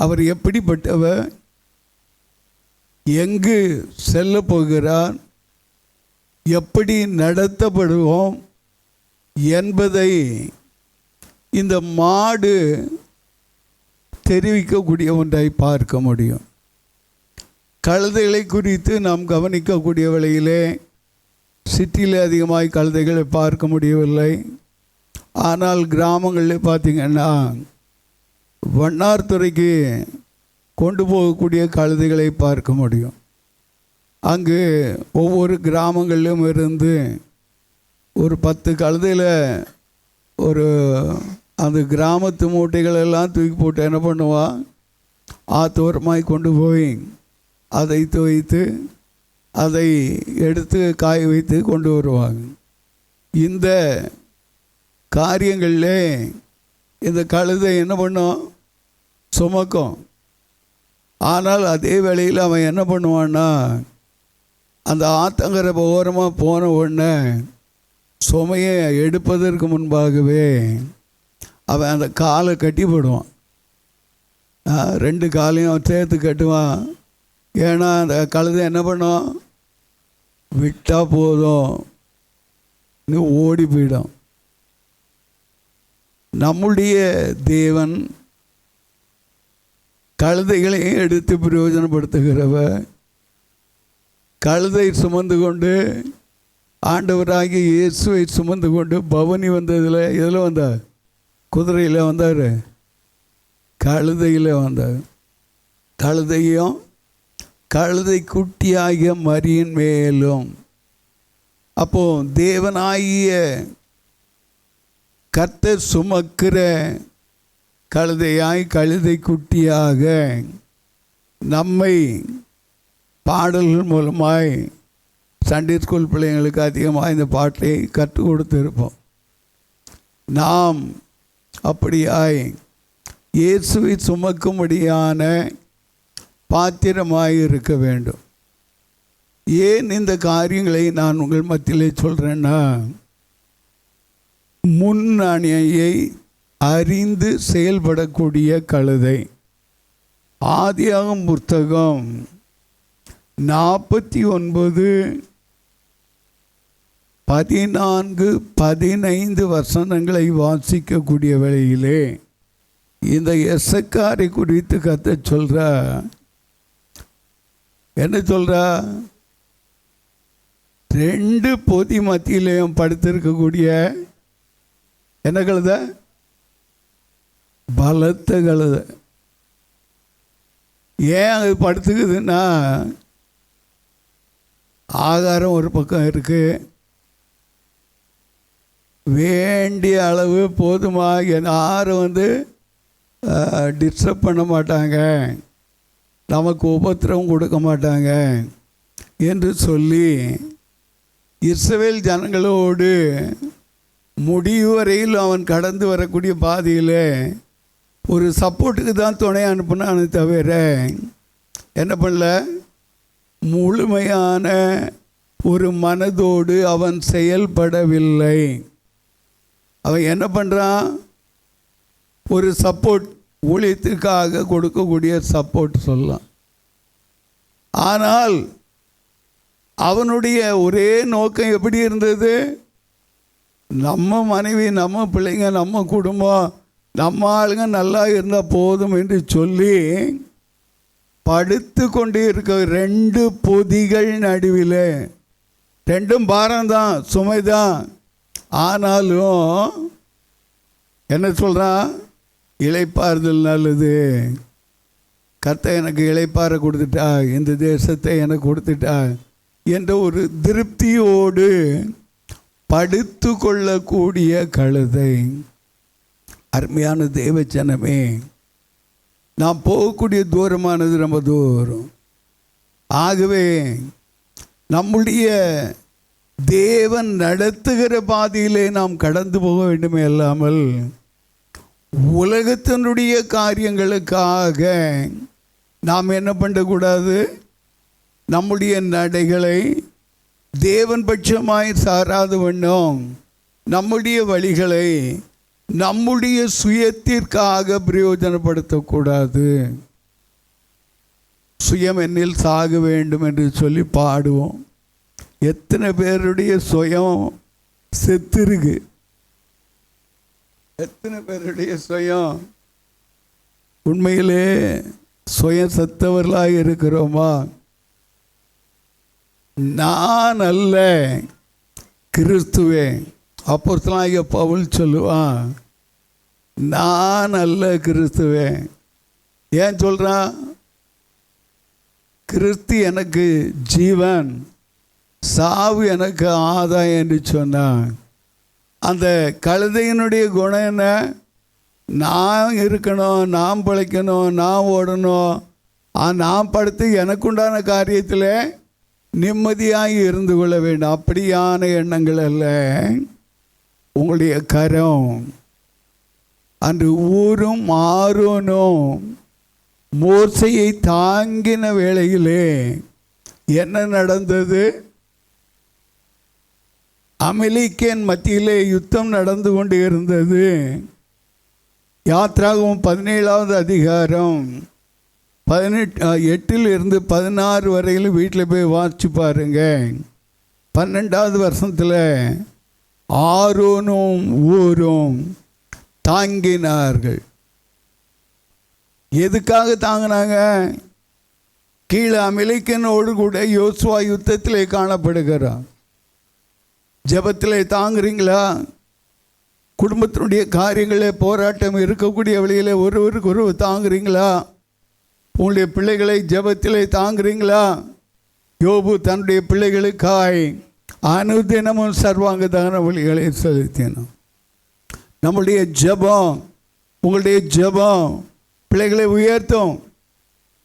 அவர் எப்படிப்பட்டவர், எங்கு செல்ல போகிறார், எப்படி நடத்தப்படுவோம் என்பதை இந்த மாடு தெரிவிக்கக்கூடிய ஒன்றை பார்க்க முடியும். கழுதைகளை குறித்து நாம் கவனிக்கக்கூடிய வேளையிலே சிட்டியில் அதிகமாக கழுதைகளை பார்க்க முடியவில்லை. ஆனால் கிராமங்களில் பார்த்திங்கன்னா வண்ணார்துறைக்கு கொண்டு போகக்கூடிய கழுதைகளை பார்க்க முடியும். அங்கு ஒவ்வொரு கிராமங்களிலும் இருந்து ஒரு 10 கழுதையில் ஒரு அந்த கிராமத்து மூட்டைகளெல்லாம் தூக்கி போட்டு என்ன பண்ணுவான், ஆத்தோரமாய் கொண்டு போய் அதை துவைத்து அதை எடுத்து காய வைத்து கொண்டு வருவாங்க. இந்த காரியங்களில் இந்த கழுதை என்ன பண்ணும், சுமக்கும். ஆனால் அதே வேளையில் அவன் என்ன பண்ணுவான்னா, அந்த ஆத்தங்கரை ஓரமாக போன உடனே சுமையை எடுப்பதற்கு முன்பாகவே அவன் அந்த காலை கட்டி போடுவான். 2 காலையும் சேர்த்து கட்டுவான். ஏன்னா அந்த கழுதை என்ன பண்ணும், விட்டால் போதும் இன்னும் ஓடி போயிடும். நம்முடைய தேவன் கழுதைகளையும் எடுத்து பிரயோஜனப்படுத்துகிறவர். கழுதை சுமந்து கொண்டு ஆண்டவராகிய இயேசுவை சுமந்து கொண்டு பவனி வந்ததில் எதில் வந்தார், குதிரையில் வந்தார், கழுதையில் வந்தார். கழுதையும் கழுதை குட்டியாகிய மரியின் மேலும். அப்போ தேவனாகிய கர்த்தர் சுமக்கிற கழுதையாய் கழுதை குட்டியாக நம்மை பாடல்கள் மூலமாய் சண்டே ஸ்கூல் பிள்ளைங்களுக்கு அதிகமாக இந்த பாட்டை கற்றுக் கொடுத்திருப்போம். நாம் அப்படியாய் இயேசுவை சுமக்கும்படியான பாத்திரமாய் இருக்க வேண்டும். ஏன் இந்த காரியங்களை நான் உங்கள் மத்தியிலே சொல்கிறேன்னா, முன்னணியை அறிந்து செயல்படக்கூடிய கழுதை. ஆதியாகமம் புத்தகம் 49 14-15 வசனங்களை வாசிக்கக்கூடிய வேளையிலே இந்த எசக்காரை குறித்து கர்த்தர் சொல்றா. என்ன சொல்றா? 2 பொதி மத்தியிலையும் படுத்திருக்கக்கூடிய என்ன கழுத? பலத்த கழுத. ஏன் அது படுத்துக்குதுன்னா, ஆகாரம் ஒரு பக்கம் இருக்கு, வேண்டிய அளவு போதுமா, யாரும் டிஸ்டர்ப் பண்ண மாட்டாங்க, நமக்கு உபத்திரவம் கொடுக்க மாட்டாங்க என்று சொல்லி இஸ்ரவேல் ஜனங்களோடு முடிவு வரையில் அவன் கடந்து வரக்கூடிய பாதையில் ஒரு சப்போர்ட்டுக்கு தான் துணை அனுப்புனான்னு தவிர என்ன பண்ணல, முழுமையான ஒரு மனதோடு அவன் செயல்படவில்லை. அவன் என்ன பண்ணுறான்? ஒரு சப்போர்ட், ஊழியத்திற்காக கொடுக்கக்கூடிய சப்போர்ட் சொல்லலாம். ஆனால் அவனுடைய ஒரே நோக்கம் எப்படி இருந்தது? நம்ம மனைவி, நம்ம பிள்ளைங்க, நம்ம குடும்பம், நம்ம ஆளுங்க நல்லா இருந்தால் போதும் என்று சொல்லி படுத்து கொண்டு இருக்க 2 பொதிகள் நடுவில், 2ம் பாரம்தான், சுமைதான். ஆனாலும் என்ன சொல்கிறான்? இளைப்பாறுதல் நல்லது, கர்த்தர் எனக்கு இளைப்பாற கொடுத்துட்டா, இந்த தேசத்தை எனக்கு கொடுத்துட்டா என்ற ஒரு திருப்தியோடு படுத்து கொள்ளக்கூடிய கழுதை. அருமையான தேவச்சனமே, நாம் போகக்கூடிய தூரமானது ரொம்ப தூரம். ஆகவே நம்முடைய தேவன் நடத்துகிற பாதையிலே நாம் கடந்து போக வேண்டுமே அல்லாமல் உலகத்தினுடைய காரியங்களுக்காக நாம் என்ன பண்ணக்கூடாது? நம்முடைய நடைகளை தேவன் பட்சமாய் சாராத வண்ணம் நம்முடைய வழிகளை நம்முடைய சுயத்திற்காக பிரயோஜனப்படுத்தக்கூடாது. சுயம் என்னில் சாக வேண்டும் என்று சொல்லி பாடுவோம். எத்தனை பேருடைய சுயம் செத்துருக்கு? எத்தனை பேருடைய சுயம் உண்மையிலே சுயம் செத்தவர்களாக இருக்கிறோமா? நான் அல்ல, கிறிஸ்துவே. அப்போஸ்தலனாகிய பவுல் சொல்லுவான், நான் அல்ல, கிறிஸ்துவே. ஏன் சொல்கிறான்? கிறிஸ்து எனக்கு ஜீவன், சாவு எனக்கு ஆதாயம் என்று சொன்னான். அந்த கழுதையினுடைய குணம் என்ன? நான் இருக்கணும், நான் பிழைக்கணும், நான் ஓடணும், நான் படுத்து எனக்குண்டான காரியத்தில் நிம்மதியாக இருந்து கொள்ள வேண்டும். அப்படியான எண்ணங்கள் அல்ல. உங்களுடைய கரம் அன்று ஊரும் ஆரோனும் மோசையை தாங்கின வேளையிலே என்ன நடந்தது? அமலேக்கியன் மத்தியிலே யுத்தம் நடந்து கொண்டு இருந்தது. யாத்ராகமம் 17வது அதிகாரம் 8 16 வரையிலும் வீட்டில் போய் வாசிச்சு பாருங்க. 12வது வருஷத்தில் ஆரோனும் ஊரும் தாங்கினார்கள். எதுக்காக தாங்கினாங்க? கீழே அமலேக்கியனோடு கூட யோசுவா யுத்தத்திலே காணப்படுகிறார். ஜெபத்திலே தாங்குறீங்களா? குடும்பத்தினுடைய காரியங்களே போராட்டம் இருக்கக்கூடிய வழியில் ஒருவருக்கு ஒருவர் தாங்குறீங்களா? உங்களுடைய பிள்ளைகளை ஜெபத்திலே தாங்குறீங்களா? யோபு தன்னுடைய பிள்ளைகளுக்காய் அனுதினமும் சர்வாங்க தகன வழிகளை செலுத்தினோம். நம்முடைய ஜெபம், உங்களுடைய ஜெபம் பிள்ளைகளை உயர்த்தும்,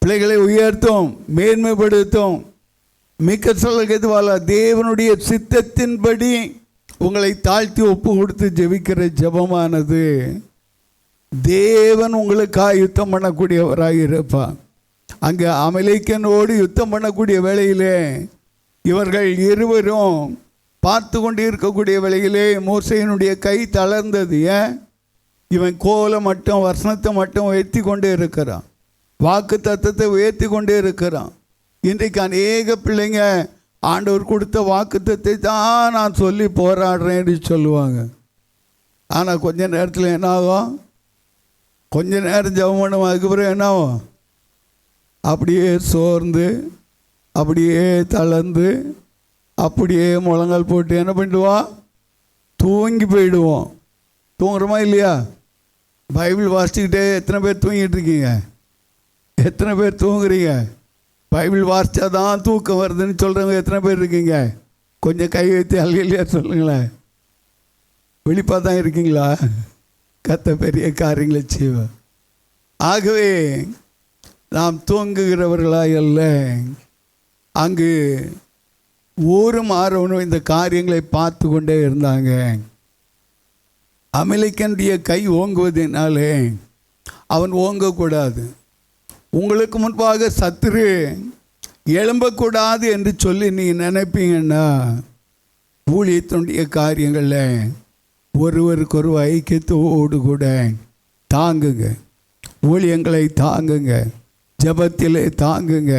பிள்ளைகளை உயர்த்தும், மேன்மைப்படுத்தும். மிக்க சொல்ல எதுவால தேவனுடைய சித்தத்தின்படி உங்களை தாழ்த்தி ஒப்பு கொடுத்து ஜெபிக்கிற ஜெபமானது தேவன் உங்களுக்காக யுத்தம் பண்ணக்கூடியவராக இருப்பார். அங்கே அமலேக்கியனோடு யுத்தம் பண்ணக்கூடிய வேளையிலே இவர்கள் இருவரும் பார்த்து கொண்டு இருக்கக்கூடிய வேளையிலே மோசேயினுடைய கை தளர்ந்தது. ஏன்? இவன் கோலை மட்டும் வசனத்தை மட்டும் உயர்த்தி கொண்டே இருக்கிறான், வாக்கு தத்தத்தை உயர்த்தி கொண்டே இருக்கிறான். இன்றைக்கு அநேக பிள்ளைங்க ஆண்டவர் கொடுத்த வாக்குத்தத்தை தான் நான் சொல்லி போராடுறேன்னு சொல்லுவாங்க. ஆனால் கொஞ்ச நேரத்தில் என்ன ஆகும்? கொஞ்ச நேரம் ஜெபம் பண்ணுவோம், அதுக்கப்புறம் என்ன ஆகும்? அப்படியே சோர்ந்து, அப்படியே தளர்ந்து, அப்படியே முழங்கால் போட்டு என்ன பண்ணிடுவோம்? தூங்கி போயிடுவோம். தூங்குறோமா இல்லையா? பைபிள் வாசிச்சுக்கிட்டே எத்தனை பேர் தூங்கிட்டு இருக்கீங்க? எத்தனை பேர் தூங்குறீங்க? பைபிள் வாசித்தா தான் தூக்கம் வருதுன்னு சொல்கிறவங்க எத்தனை பேர் இருக்கீங்க? கொஞ்சம் கை வைத்து அல்லையா சொல்லுங்களேன். விழிப்பாக தான் இருக்கீங்களா? கத்த பெரிய காரியங்களை செய்வார். ஆகவே நாம் தூங்குகிறவர்களாக அல்ல. அங்கு ஊரும் ஆரோனும் இந்த காரியங்களை பார்த்து கொண்டே இருந்தாங்க. அமலேக்கியனுடைய கை ஓங்குவதனாலே அவன் ஓங்கக்கூடாது. உங்களுக்கு முன்பாக சத்துரு எழும்பக்கூடாது என்று சொல்லி நீங்கள் நினைப்பீங்கன்னா ஊழியத்தினுடைய காரியங்களில் ஒருவருக்கொரு ஐக்கியத்தோடு கூட தாங்குங்க. ஊழியங்களை தாங்குங்க, ஜெபத்திலே தாங்குங்க,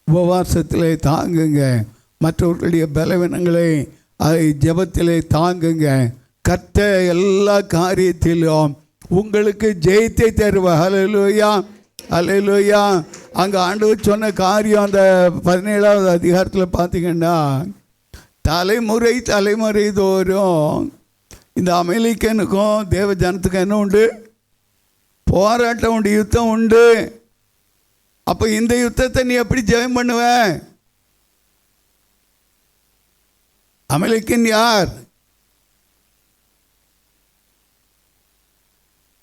உபவாசத்திலே தாங்குங்க, மற்றவர்களுடைய பலவீனங்களை அதை ஜெபத்திலே தாங்குங்க. கர்த்தர் எல்லா காரியத்திலும் உங்களுக்கு ஜெயத்தை தருவார். ஹல்லேலூயா, ஹல்லேலூயா. அங்கே ஆண்டவர் சொன்ன காரியம் அந்த 17வது அதிகாரத்தில் பார்த்தீங்கன்னா, தலைமுறை தலைமுறை தோறும் இந்த அமலேக்கியனுக்கும் தேவ ஜனத்துக்கும் என்ன உண்டு? போராட்டம் உண்டு, யுத்தம் உண்டு. அப்போ இந்த யுத்தத்தை நீ எப்படி ஜெயம் பண்ணுவ? அமலேக்கியன் யார்?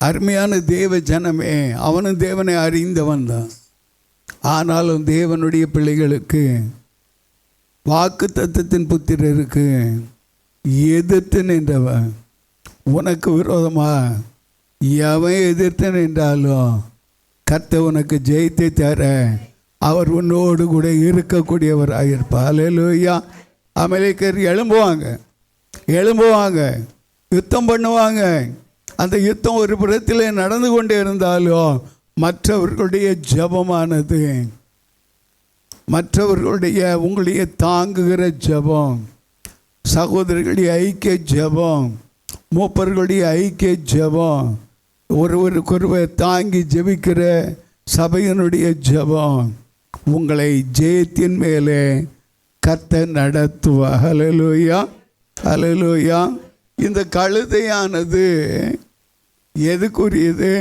அருமையான தேவ ஜனமே. அவனும் தேவனை அறிந்தவன் தான். ஆனாலும் தேவனுடைய பிள்ளைகளுக்கு, வாக்கு தத்தத்தின் புத்திரருக்கு எதிர்த்து நின்றவன். உனக்கு விரோதமாக எவன் எதிர்த்து நின்றாலும் கர்த்தர் உனக்கு ஜெயத்தை தர அவர் உன்னோடு கூட இருக்கக்கூடியவராக இருப்பார். ஹல்லேலூயா. அமலேக்கியர் எழும்புவாங்க, யுத்தம் பண்ணுவாங்க. அந்த யுத்தம் ஒரு புறத்தில் நடந்து கொண்டே இருந்தாலும் மற்றவர்களுடைய ஜெபமானது, மற்றவர்களுடைய உங்களுடைய தாங்குகிற ஜெபம், சகோதரர்களுடைய ஐக்கிய ஜெபம், மூப்பர்களுடைய ஐக்கிய ஜெபம், ஒருவருக்கொருவர் தாங்கி ஜெபிக்கிற சபையினுடைய ஜெபம் உங்களை ஜெயத்தின் மேலே கர்த்தர் நடத்துவார். ஹல்லேலூயா, ஹல்லேலூயா. இந்த கழுதையானது எதுக்குரியது?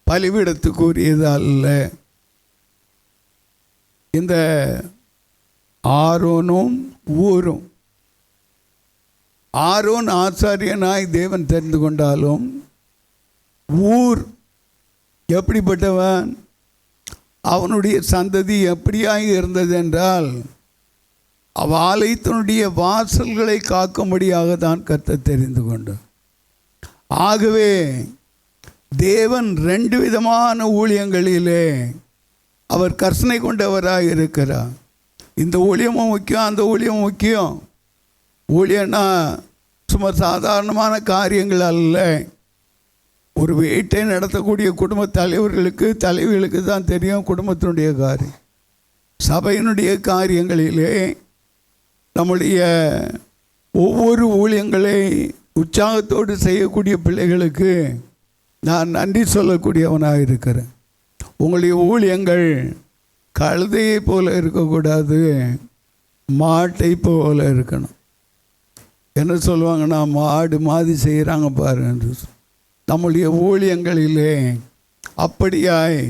பலிபீடத்துக்குரியது அல்ல. இந்த ஆரோனும் ஊரும், ஆரோன் ஆசாரியனாய் தேவன் தெரிந்து கொண்டாலும் ஊர் எப்படிப்பட்டவன்? அவனுடைய சந்ததி எப்படியாக இருந்தது என்றால், ஆலயத்தினுடைய வாசல்களை காக்கும்படியாக தான் கர்த்தர் தெரிந்து கொண்டார். ஆகவே தேவன் 2 விதமான ஊழியங்களிலே அவர் கர்சனை கொண்டவராக இருக்கிறார். இந்த ஊழியமும் முக்கியம், அந்த ஊழியமும் முக்கியம். ஊழியன்னா சும்மா சாதாரணமான காரியங்கள் அல்ல. ஒரு வீட்டை நடத்தக்கூடிய குடும்ப தலைவிகளுக்கு தான் தெரியும் குடும்பத்தினுடைய காரியம். சபையினுடைய காரியங்களிலே நம்முடைய ஒவ்வொரு ஊழியங்களை உற்சாகத்தோடு செய்யக்கூடிய பிள்ளைகளுக்கு நான் நன்றி சொல்லக்கூடியவனாக இருக்கிறேன். உங்களுடைய ஊழியங்கள் கழுதையை போல இருக்கக்கூடாது, மாட்டை போல இருக்கணும். என்ன சொல்லுவாங்கன்னா, மாடு மாதிரி செய்கிறாங்க பாருங்க. நம்முடைய ஊழியங்களிலே அப்படியாய்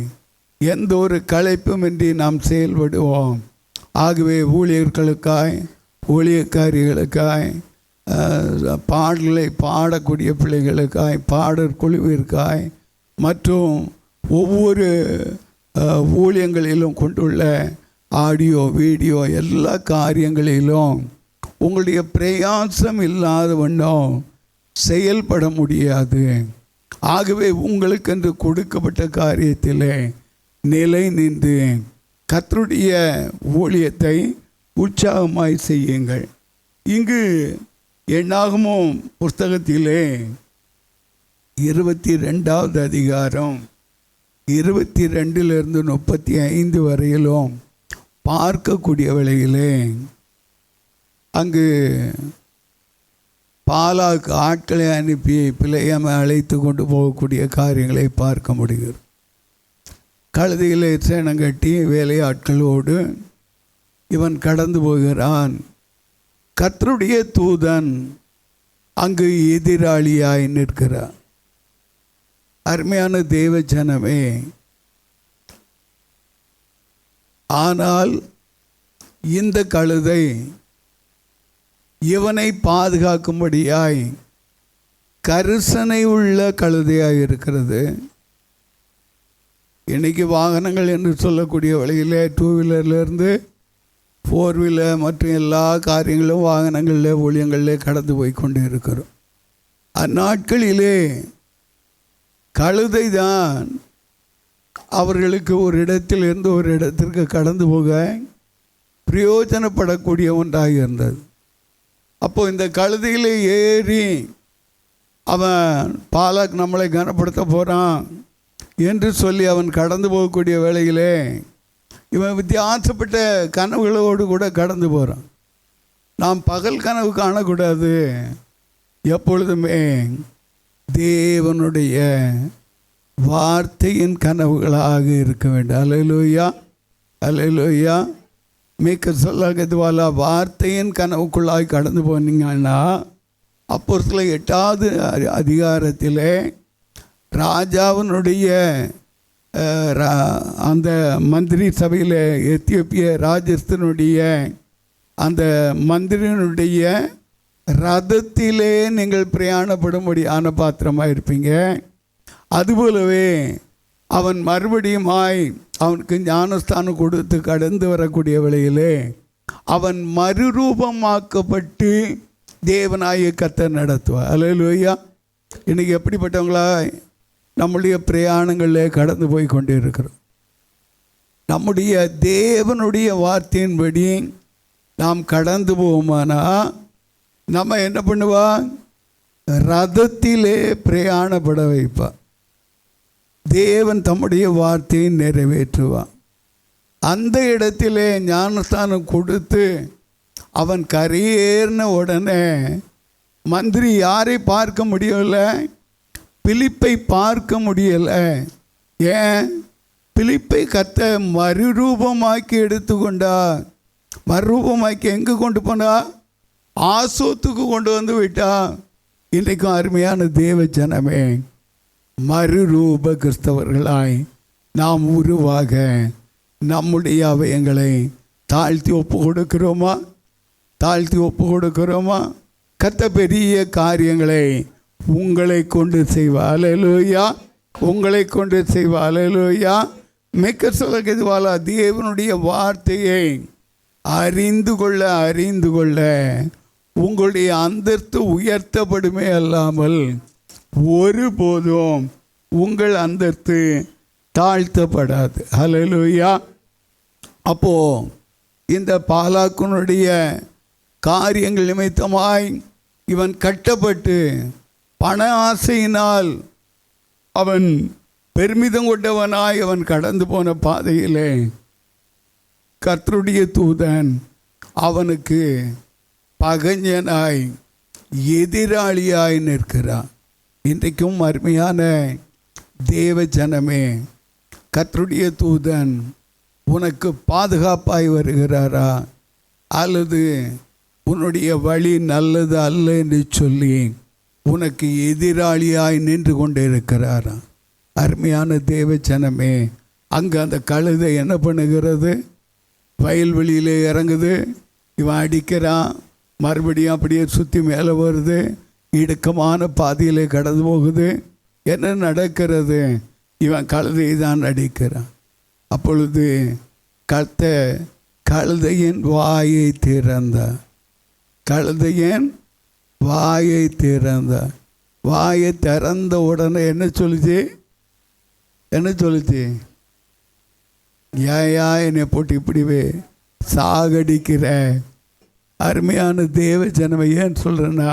எந்த ஒரு களைப்புமின்றி நாம் செயல்படுவோம். ஆகவே ஊழியர்களுக்காய், ஊழியக்காரிகளுக்காய், பாடல்களை பாடக்கூடிய பிள்ளைகளுக்காய், பாடற் குழுவிற்காய், மற்றும் ஒவ்வொரு ஊழியங்களிலும் கொண்டுள்ள ஆடியோ வீடியோ எல்லா காரியங்களிலும் உங்களுடைய பிரயாசம் இல்லாத வண்ணம் செயல்பட முடியாது. ஆகவே உங்களுக்கென்று கொடுக்கப்பட்ட காரியத்திலே நிலை நின்று கர்த்தருடைய ஊழியத்தை உற்சாகமாய் செய்யுங்கள். இங்கு என்னாகமம் புஸ்தகத்திலே 22வது அதிகாரம் 22 35 வரையிலும் பார்க்கக்கூடிய வேளையிலே அங்கு பாலாக்கு ஆட்களை அனுப்பி பிள்ளையாமை அழைத்து கொண்டு போகக்கூடிய காரியங்களை பார்க்க முடிகிறது. கழுதையிலே சேனம் கட்டி வேலையாட்களோடு இவன் கடந்து போகிறான். கர்த்தருடைய தூதன் அங்கு எதிராளியாய் நிற்கிறார். அருமையான தேவ ஜனமே, ஆனால் இந்த கழுதை இவனை பாதுகாக்கும்படியாய் கரிசனை உள்ள கழுதையாய் இருக்கிறது. இன்றைக்கி வாகனங்கள் என்று சொல்லக்கூடிய வழியிலே 2 வீலர்லேருந்து 4 வீலர் மற்றும் எல்லா காரியங்களும் வாகனங்களில் ஊழியங்களில் கடந்து போய் கொண்டு இருக்கிறோம். அந்நாட்களிலே கழுதை தான் அவர்களுக்கு ஒரு இடத்திலிருந்து ஒரு இடத்திற்கு கடந்து போக பிரயோஜனப்படக்கூடிய ஒன்றாக இருந்தது. அப்போது இந்த கழுதையில் ஏறி அவன் பாலாக் நம்மளை கனப்படுத்த போகிறான் என்று சொல்லி அவன் கடந்து போகக்கூடிய வேளையிலே இவன் வித்தியாசப்பட்ட கனவுகளோடு கூட கடந்து போகிறான். நாம் பகல் கனவு காணக்கூடாது, எப்பொழுதுமே தேவனுடைய வார்த்தையின் கனவுகளாக இருக்க வேண்டும். அல்லேலூயா, அல்லேலூயா. மிக்க சொல்லதுவால வார்த்தையின் கனவுக்குள்ளாய் கடந்து போனீங்கன்னா அப்போஸ்தலர் 8வது அதிகாரத்திலே ராஜாவினுடைய அந்த மந்திரி சபையில் எத்தியோப்பிய ராஜஸ்தனுடைய அந்த மந்திரியினுடைய ரதத்திலே நீங்கள் பிரயாணப்படும்படியான பாத்திரமாக இருப்பீங்க. அதுபோலவே அவன் மறுபடியுமாய் அவனுக்கு ஞானஸ்தானம் கொடுத்து கடந்து வரக்கூடிய வேளையிலே அவன் மறுரூபமாக்கப்பட்டு தேவனாய கர்த்தர் நடத்துவார். அல்லேலூயா. இன்றைக்கி எப்படிப்பட்டவங்களா நம்முடைய பிரயாணங்களில் கடந்து போய் கொண்டு இருக்கிறோம். நம்முடைய தேவனுடைய வார்த்தையின்படி நாம் கடந்து போவோமானா நம்ம என்ன பண்ணுவா? ரதத்திலே பிரயாணப்பட வைப்பா. தேவன் தம்முடைய வார்த்தையை நிறைவேற்றுவான். அந்த இடத்திலே ஞானஸ்தானம் கொடுத்து அவன் கரையேறின உடனே மந்திரி யாரை பார்க்க முடியலை? பிலிப்பை பார்க்க முடியலை. ஏன்? பிலிப்பை கர்த்தர் மறுரூபமாக்கி எடுத்துக்கொண்டா. மறுரூபமாக்கி எங்கே கொண்டு போனா? ஆசோத்துக்கு கொண்டு வந்து விட்டா. இன்றைக்கும் அருமையான தேவ ஜனமே, மறுரூப கிறிஸ்தவர்களாய் நாம் உருவாக நம்முடைய அவயங்களை தாழ்த்தி ஒப்பு கொடுக்கிறோமா? தாழ்த்தி ஒப்பு கொடுக்கிறோமா? கர்த்தர் பெரிய காரியங்களை உங்களை கொண்டு செய்வார். அல்லேலூயா. உங்களை கொண்டு செய்வார். அல்லேலூயா. மிக்க சொல்லதுவால தேவனுடைய வார்த்தையை அறிந்து கொள்ள உங்களுடைய அந்தஸ்து உயர்த்தப்படுமே அல்லாமல் ஒருபோதும் உங்கள் அந்தஸ்து தாழ்த்தப்படாது. அல்லேலூயா. அப்போது இந்த பாலாக்குனுடைய காரியங்கள் நிமித்தமாய் இவன் கட்டப்பட்டு பண ஆசையினால் அவன் பெருமிதம் கொண்டவனாய் அவன் கடந்து போன பாதையிலே கர்த்தருடைய தூதன் அவனுக்கு பகைஞனாய் எதிராளியாய் நிற்கிறான். இன்றைக்கும் அருமையான தேவ ஜனமே, கர்த்தருடைய தூதன் உனக்கு பாதுகாப்பாய் வருகிறாரா அல்லது உன்னுடைய வழி நல்லது அல்ல என்று சொல்லி உனக்கு எதிராளியாய் நின்று கொண்டே இருக்கிறாரா? அருமையான தேவ ஜனமே, அங்கே அந்த கழுதை என்ன பண்ணுகிறது? வயல்வெளியிலே இறங்குது. இவன் அடிக்கிறான், மறுபடியும் அப்படியே சுற்றி மேலே வருது, இடுக்கமான பாதையிலே கடந்து போகுது. என்ன நடக்கிறது? இவன் கழுதையை தான் அடிக்கிறான். அப்பொழுது கர்த்தர் கழுதையின் வாயை திறந்தார். கழுதையின் வாயை திறந்தார். வாயை திறந்த உடனே என்ன சொல்லுச்சு? ஏயா என்னை போட்டு இப்படிவே சாகடிக்கிற? அருமையான தேவ ஜனமை ஏன் சொல்கிறேன்னா,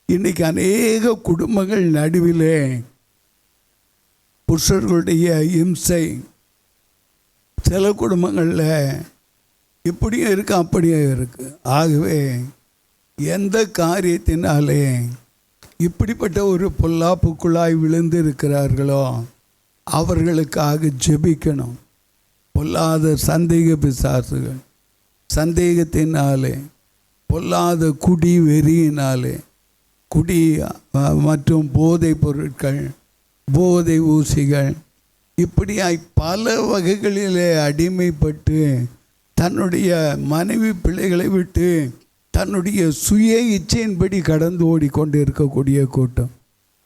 இன்றைக்கி அநேக குடும்பங்கள் நடுவிலே புருஷர்களுடைய இம்சை, சில குடும்பங்களில் இப்படியும் இருக்கு அப்படியும் இருக்கு. ஆகவே எந்த காரியத்தினாலே இப்படிப்பட்ட ஒரு பொல்லாப்புக்குள்ளாய் விழுந்து இருக்கிறார்களோ அவர்களுக்காக ஜெபிக்கணும். பொல்லாத சந்தேக பிசாசுகள், சந்தேகத்தினாலே, பொல்லாத குடி வெறியினாலே, குடி மற்றும் போதைப் பொருட்கள், போதை ஊசிகள், இப்படியாய் பல வகைகளிலே அடிமைப்பட்டு தன்னுடைய மனைவி பிள்ளைகளை விட்டு தன்னுடைய சுய இச்சையின்படி கடந்து ஓடிக்கொண்டு இருக்கக்கூடிய கூட்டம்.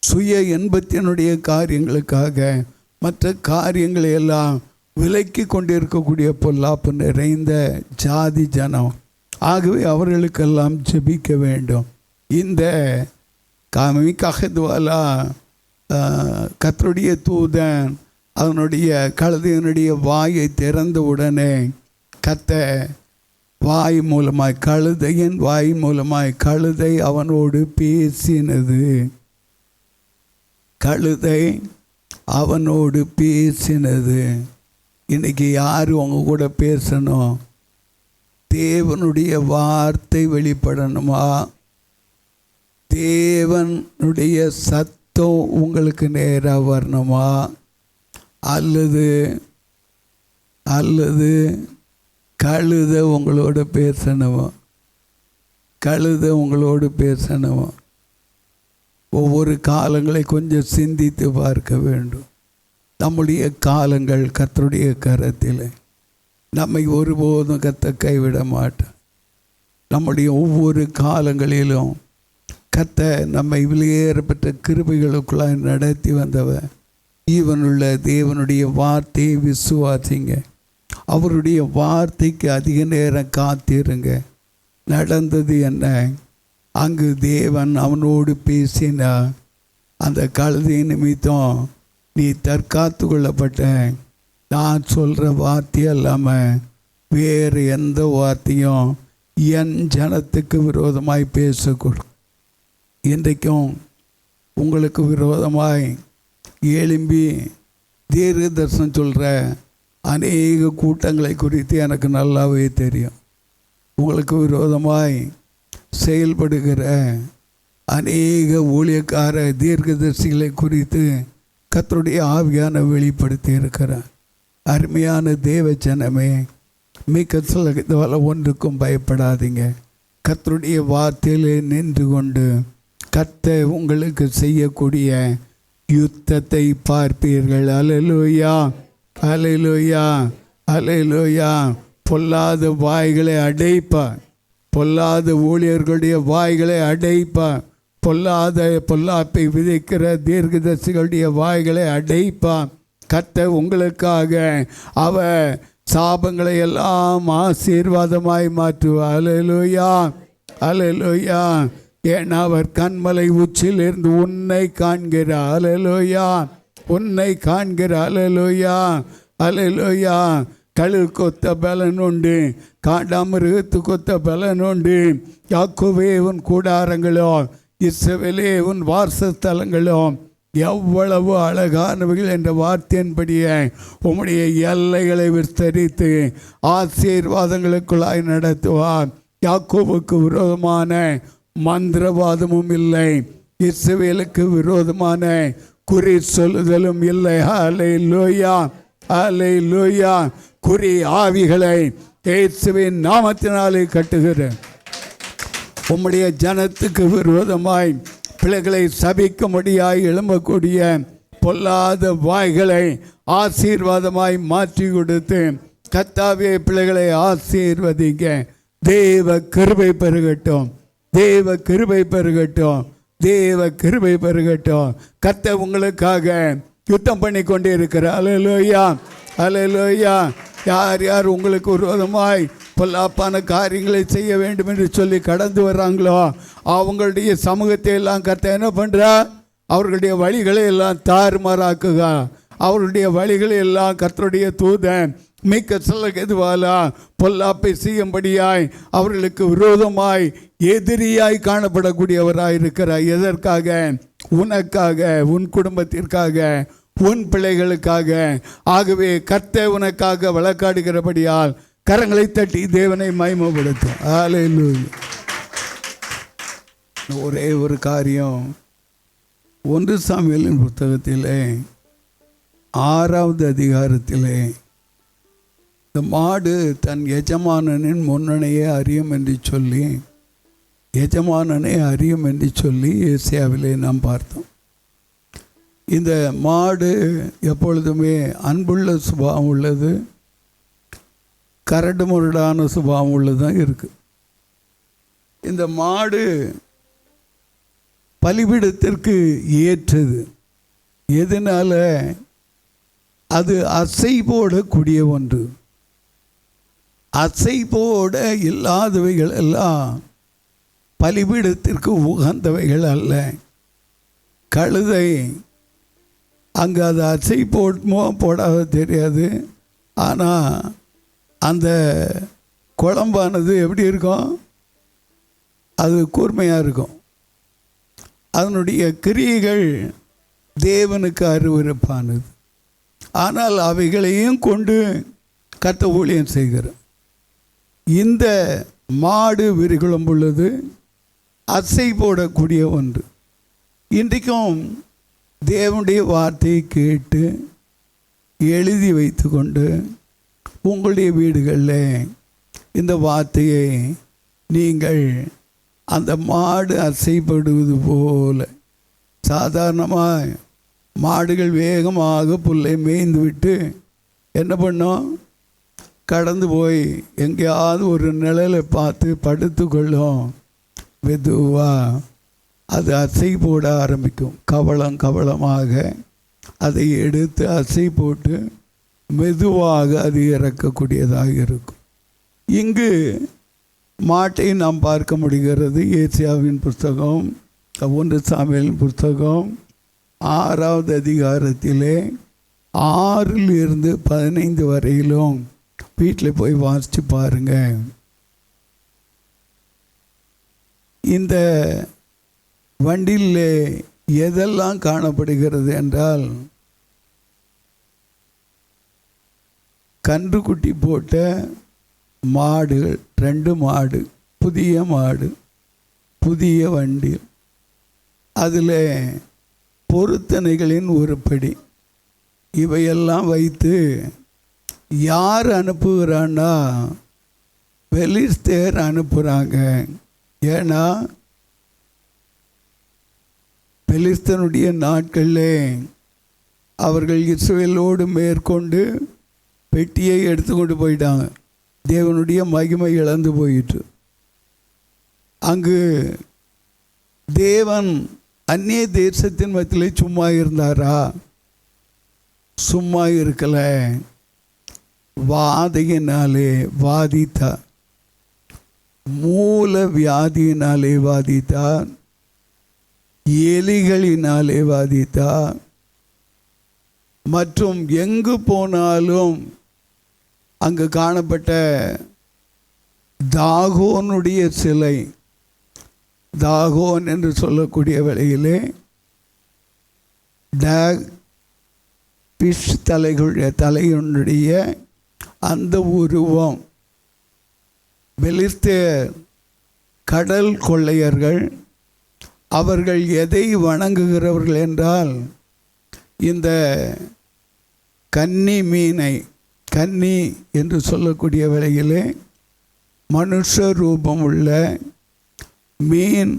சுய இன்பத்தினுடைய காரியங்களுக்காக மற்ற காரியங்களை எல்லாம் விலக்கி கொண்டு இருக்கக்கூடிய பொல்லாப்பு நிறைந்த ஜாதி ஜனம். ஆகவே அவர்களுக்கெல்லாம் ஜெபிக்க வேண்டும். இந்த காமிக்காகத்வாலா கர்த்தருடைய தூதன் அதனுடைய கழுதையினுடைய வாயை திறந்த உடனே கர்த்தர் வாய் மூலமாய், கழுதையின் வாய் மூலமாய் கழுதை அவனோடு பேசினது. கழுதை அவனோடு பேசினது. இன்னைக்கு யார் உங்க கூட பேசணும்? தேவனுடைய வார்த்தை வெளிப்படணுமா? தேவனுடைய சத்தம் உங்களுக்கு நேராக வரணுமா? அல்லது கழுதை உங்களோட பேசணுமா? கழுதை உங்களோடு பேசணுமா? ஒவ்வொரு காலங்களை கொஞ்சம் சிந்தித்து பார்க்க வேண்டும். நம்முடைய காலங்கள் கர்த்தருடைய கரத்தில். நம்மை ஒருபோதும் கர்த்தர் கைவிட மாட்டார். நம்முடைய ஒவ்வொரு காலங்களிலும் கர்த்தர் நம்மை வெளியேறப்பட்ட கிருபைகளுக்குள்ளாய் நடத்தி வந்தவர். ஈவனுள்ள தேவனுடைய வார்த்தையை விசுவாசிங்க. அவருடைய வார்த்தைக்கு அதிக நேரம் காத்திருங்க. நடந்தது என்ன? அங்கு தேவன் அவனோடு பேசினார். அந்த கழுதை நிமித்தம் நீ தற்காத்து கொள்ளப்பட்ட. நான் சொல்கிற வார்த்தை இல்லாமல் வேறு எந்த வார்த்தையும் என் ஜனத்துக்கு விரோதமாய் பேசக்கூடும். இன்றைக்கும் உங்களுக்கு விரோதமாய் எழும்பி தீர்க்க தரிசனம் சொல்கிற அநேக கூட்டங்களை குறித்து எனக்கு நல்லாவே தெரியும். உங்களுக்கு விரோதமாய் செயல்படுகிற அநேக ஊழியக்கார தீர்க்கதரிசிகளை குறித்து கர்த்தருடைய ஆவியான வெளிப்படுத்தி இருக்கிறார். அருமையான தேவ ஜனமே, மிக்க சில ஒன்றுக்கும் பயப்படாதீங்க. கர்த்தருடைய வார்த்தையிலே நின்று கொண்டு கர்த்தர் உங்களுக்கு செய்யக்கூடிய யுத்தத்தை பார்ப்பீர்கள். அல்லேலூயா, அல்லேலூயா, அல்லேலூயா. பொல்லாத வாய்களை அடைப்பார். பொல்லாத ஊழியர்களுடைய வாய்களை அடைப்பார். பொல்லாப்பை விதைக்கிற தீர்க்கதரிசிகளுடைய வாய்களை அடைப்பார். கர்த்தர் உங்களுக்காக அவர் சாபங்களை எல்லாம் ஆசீர்வாதமாய் மாற்றுவார். அல்லேலூயா, அல்லேலூயா. ஏன்னா அவர் கண்மலை உச்சியிலிருந்து உன்னை காண்கிறார். அல்லேலூயா, உன்னை காண்கிறார். அல்லேலூயா, அல்லேலூயா. கழு கொத்த பலன் உண்டு, காண்டாமிருகத்து கொத்த பலன் உண்டு. யாக்கோபே உன் கூடாரங்களோ, இஸ்ரவேலே உன் வாசஸ்தலங்களோ எவ்வளவு அழகானவைகள் என்ற வார்த்தையின்படியே உம்முடைய எல்லைகளை விஸ்தரித்து ஆசீர்வாதங்களுக்குள்ளாய் நடத்துவார். யாக்கோபுக்கு விரோதமான மந்திரவாதமும் இல்லை, இஸ்ரவேலுக்கு விரோதமான குறி சொல்லுதலும் இல்லை. அல்லேலூயா, அல்லேலூயா. குறி ஆவிகளை இயேசுவின் நாமத்தினாலே கட்டுகிறேன். உம்முடைய ஜனத்துக்கு விரோதமாய் பிள்ளைகளை சபிக்கும்படியாய் எழும்பக்கூடிய பொல்லாத வாய்களை ஆசீர்வாதமாய் மாற்றி கொடுத்து கர்த்தாவே பிள்ளைகளை ஆசீர்வதிங்க. தேவ கிருபை பெருகட்டும், தேவ கிருபை பெருகட்டும், தேவ கிருபை பெருகட்டும். கர்த்தர் உங்களுக்காக யுத்தம் பண்ணி கொண்டே இருக்கிறார். அல்லேலூயா, அல்லேலூயா. யார் யார் உங்களுக்கு விரோதமாய் பொல்லாப்பான காரியங்களை செய்ய வேண்டும் என்று சொல்லி கடந்து வர்றாங்களோ அவங்களுடைய சமூகத்தை எல்லாம் கர்த்தர் என்ன பண்ணுறார்? அவர்களுடைய வழிகளை எல்லாம் தாறுமாறாக்குக. அவருடைய வழிகளை எல்லாம் கர்த்தருடைய தூதன் மிக்க சொல்ல எதுவாலா பொல்லாப்பை செய்யும்படியாய் அவர்களுக்கு விரோதமாய் எதிரியாய் காணப்படக்கூடியவராய் இருக்கிறார். எதற்காக? உனக்காக, உன் குடும்பத்திற்காக, உன் பிள்ளைகளுக்காக. ஆகவே கர்த்தர் உனக்காக வழக்காடுகிறபடியால் கரங்களை தட்டி தேவனை மகிமைப்படுத்தும். ஹல்லேலூயா. ஒரே ஒரு காரியம், 1 சாமுவேலின் புத்தகத்திலே 6வது அதிகாரத்திலே இந்த மாடு தன் எஜமானனின் முன்னணையை அறியும் என்று சொல்லி, எஜமானனை அறியும் என்று சொல்லி ஏசாயாவிலே நாம் பார்த்தோம். இந்த மாடு எப்பொழுதுமே அன்புள்ள சுபாவம் உள்ளது, கரடு முரடான சுபாவம் உள்ளதான் இருக்குது. இந்த மாடு பலிபீடத்திற்கு ஏற்றது. எதனால? அது அசை போடக்கூடிய ஒன்று. அசை போட இல்லாதவைகள் எல்லாம் பலிபீடத்திற்கு உகந்தவைகள் அல்ல. கழுதை அங்கே அது அசை போடுமோ போடாத தெரியாது, ஆனால் அந்த குழம்பானது எப்படி இருக்கும்? அது கூர்மையாக இருக்கும். அதனுடைய கிரியைகள் தேவனுக்கு அருவருப்பானது. ஆனால் அவைகளையும் கொண்டு கர்த்தர் ஊழியம் செய்கிறார். இந்த மாடு விரிகுளம் உள்ளது, அசை போடக்கூடிய ஒன்று. இன்றைக்கும் தேவனுடைய வார்த்தையை கேட்டு எழுதி வைத்து கொண்டு உங்களுடைய வீடுகளில் இந்த வார்த்தையை நீங்கள் அந்த மாடு அசைப்படுவது போல, சாதாரணமாக மாடுகள் வேகமாக புல்லை மேய்ந்து விட்டு என்ன பண்ணோம்? கடந்து போய் எங்கேயாவது ஒரு நிழலை பார்த்து படுத்து கொள்ளும். மெதுவாக அது அசை போட ஆரம்பிக்கும். கவளமாக அதை எடுத்து அசை போட்டு மெதுவாக அது இறக்கக்கூடியதாக இருக்கும். இங்கு மாட்டை நாம் பார்க்க முடிகிறது. ஏசாயாவின் புஸ்தகம் 1 சாமுவேலின் புஸ்தகம் 6வது அதிகாரத்திலே 6லிருந்து 15 வரையிலும் வீட்டில் போய் வாசித்து பாருங்க. இந்த வண்டியில் எதெல்லாம் காணப்படுகிறது என்றால், கன்றுக்குட்டி போட்ட மாடுகள், 2 மாடு, புதிய மாடு, புதிய வண்டி, அதில் பொருத்தனைகளின் உருப்படி இவையெல்லாம் வைத்து யார் அனுப்புகிறான்னா பெலிஸ்தேர் அனுப்புகிறாங்க. ஏன்னா பெலிஸ்தனுடைய நாட்களில் அவர்கள் இஸ்ரவேலோடு மேற்கொண்டு பெட்டியை எடுத்துக்கொண்டு போயிட்டாங்க. தேவனுடைய மகிமை இழந்து போயிட்டு. அங்கு தேவன் அந்நிய தேசத்தின் மத்தியிலே சும்மா இருந்தாரா? சும்மா இருக்கல. வாதையினாலே வாதித்தார், மூல வியாதியினாலே வாதித்தார், எலிகளினாலே வாதித்தார், மற்றும் எங்கு போனாலும் அங்கு காணப்பட்ட தாகோனுடைய சிலை, தாகோன் என்று சொல்லக்கூடிய வேளையிலே ஃபிஷ் தலையுடைய அந்த உருவம், பெலிஸ்தேர் கடல் கொள்ளையர்கள். அவர்கள் எதை வணங்குகிறவர்கள் என்றால், இந்த கன்னி மீனை, கன்னி என்று சொல்லக்கூடிய வேளையிலே மனுஷ ரூபம் உள்ள மீன்,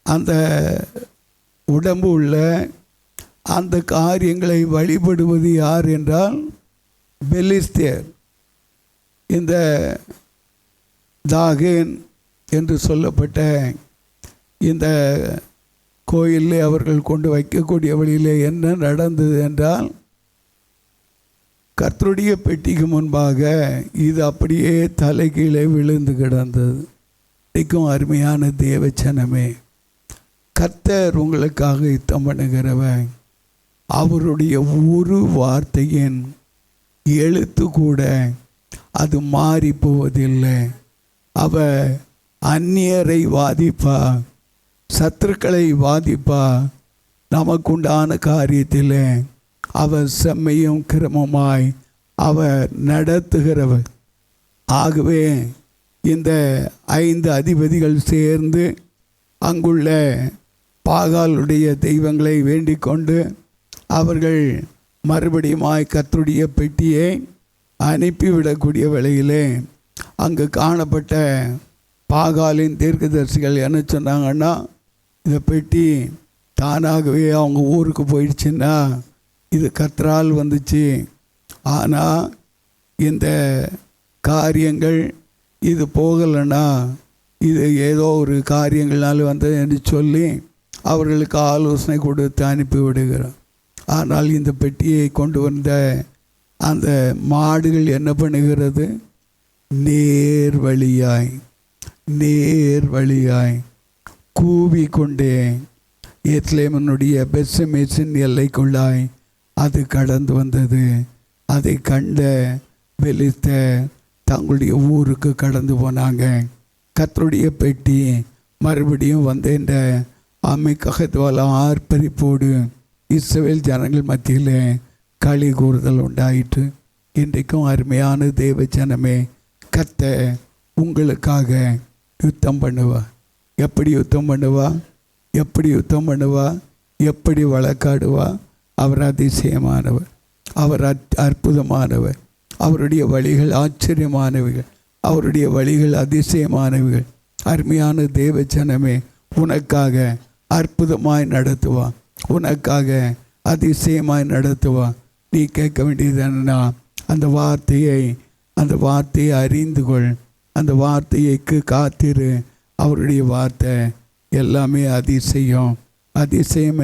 அந்த உடம்பு உள்ள அந்த காரியங்களை வழிபடுவது யார் என்றால் பெலிஸ்தேர். இந்த தாகேன் என்று சொல்லப்பட்ட இந்த கோயிலில் அவர்கள் கொண்டு வைக்கக்கூடிய வழியில் என்ன நடந்தது என்றால், கர்த்தருடைய பெட்டிக்கு முன்பாக இது அப்படியே தலைகீழே விழுந்து கிடந்தது. இன்றைக்கும் அருமையான தேவச்சனமே, கர்த்தர் உங்களுக்காக யுத்தம் பண்ணுகிறவன். அவருடைய ஒரு வார்த்தையின் எழுத்து கூட அது மாறி போவதில்லை. அவர் அந்நியரை வாதிப்பா, சத்துருக்களை வாதிப்பா. நமக்குண்டான காரியத்தில் அவர் செம்மையும் கிரமமாய் அவர் நடத்துகிறவர். ஆகவே இந்த 5 அதிபதிகள் சேர்ந்து அங்குள்ள பாகாலுடைய தெய்வங்களை வேண்டிக் கொண்டு அவர்கள் மறுபடியுமாய் கர்த்தருடைய பெட்டியை அனுப்பிவிடக்கூடிய வேளையிலே அங்கு காணப்பட்ட பாகாலின் தீர்க்கதரிசிகள் என்ன சொன்னாங்கன்னா, இந்த பெட்டி தானாகவே அவங்க ஊருக்கு போயிடுச்சுன்னா இது கர்த்தரால் வந்துச்சு, ஆனால் இந்த காரியங்கள் இது போகலைன்னா இது ஏதோ ஒரு காரியங்களால் வந்தது என்று சொல்லி அவர்களுக்கு ஆலோசனை கொடுத்து அனுப்பிவிடுகிறோம். ஆனால் இந்த பெட்டியை கொண்டு வந்த அந்த மாடுகள் என்ன பண்ணுகிறது? நேர் வழியாய் கூவிக்கொண்டே எத்லேமனுடைய பெத்ஷெமேசின் எல்லைக்குள்ளாய் அது கடந்து வந்தது. அதை கண்ட பெலிஸ்தர் தங்களுடைய ஊருக்கு கடந்து போனாங்க. கர்த்தருடைய பெட்டி மறுபடியும் வந்து இந்த அம்மிக்ககத்வால ஆர்ப்பரிப்போடு இஸ்ரவேல் ஜனங்கள் மத்தியில் களி கூறுதல் உண்டாயிற்று. இன்றைக்கும் அருமையான தேவ ஜனமே, கர்த்தர் உங்களுக்காக யுத்தம் பண்ணுவா. எப்படி யுத்தம் பண்ணுவா? எப்படி வழக்காடுவா? அவர் அதிசயமானவர், அவர் அற்புதமானவர், அவருடைய வழிகள் ஆச்சரியமானவைகள், அவருடைய வழிகள் அதிசயமானவைகள். அருமையான தேவ ஜனமே, உனக்காக அற்புதமாய் நடத்துவா, உனக்காக அதிசயமாய் நடத்துவா. நீ கேட்க வேண்டியது என்னன்னா, அந்த வார்த்தையை அறிந்து கொள், அந்த வார்த்தைக்கு காத்திரு. அவருடைய வார்த்தை எல்லாமே அதிசயம்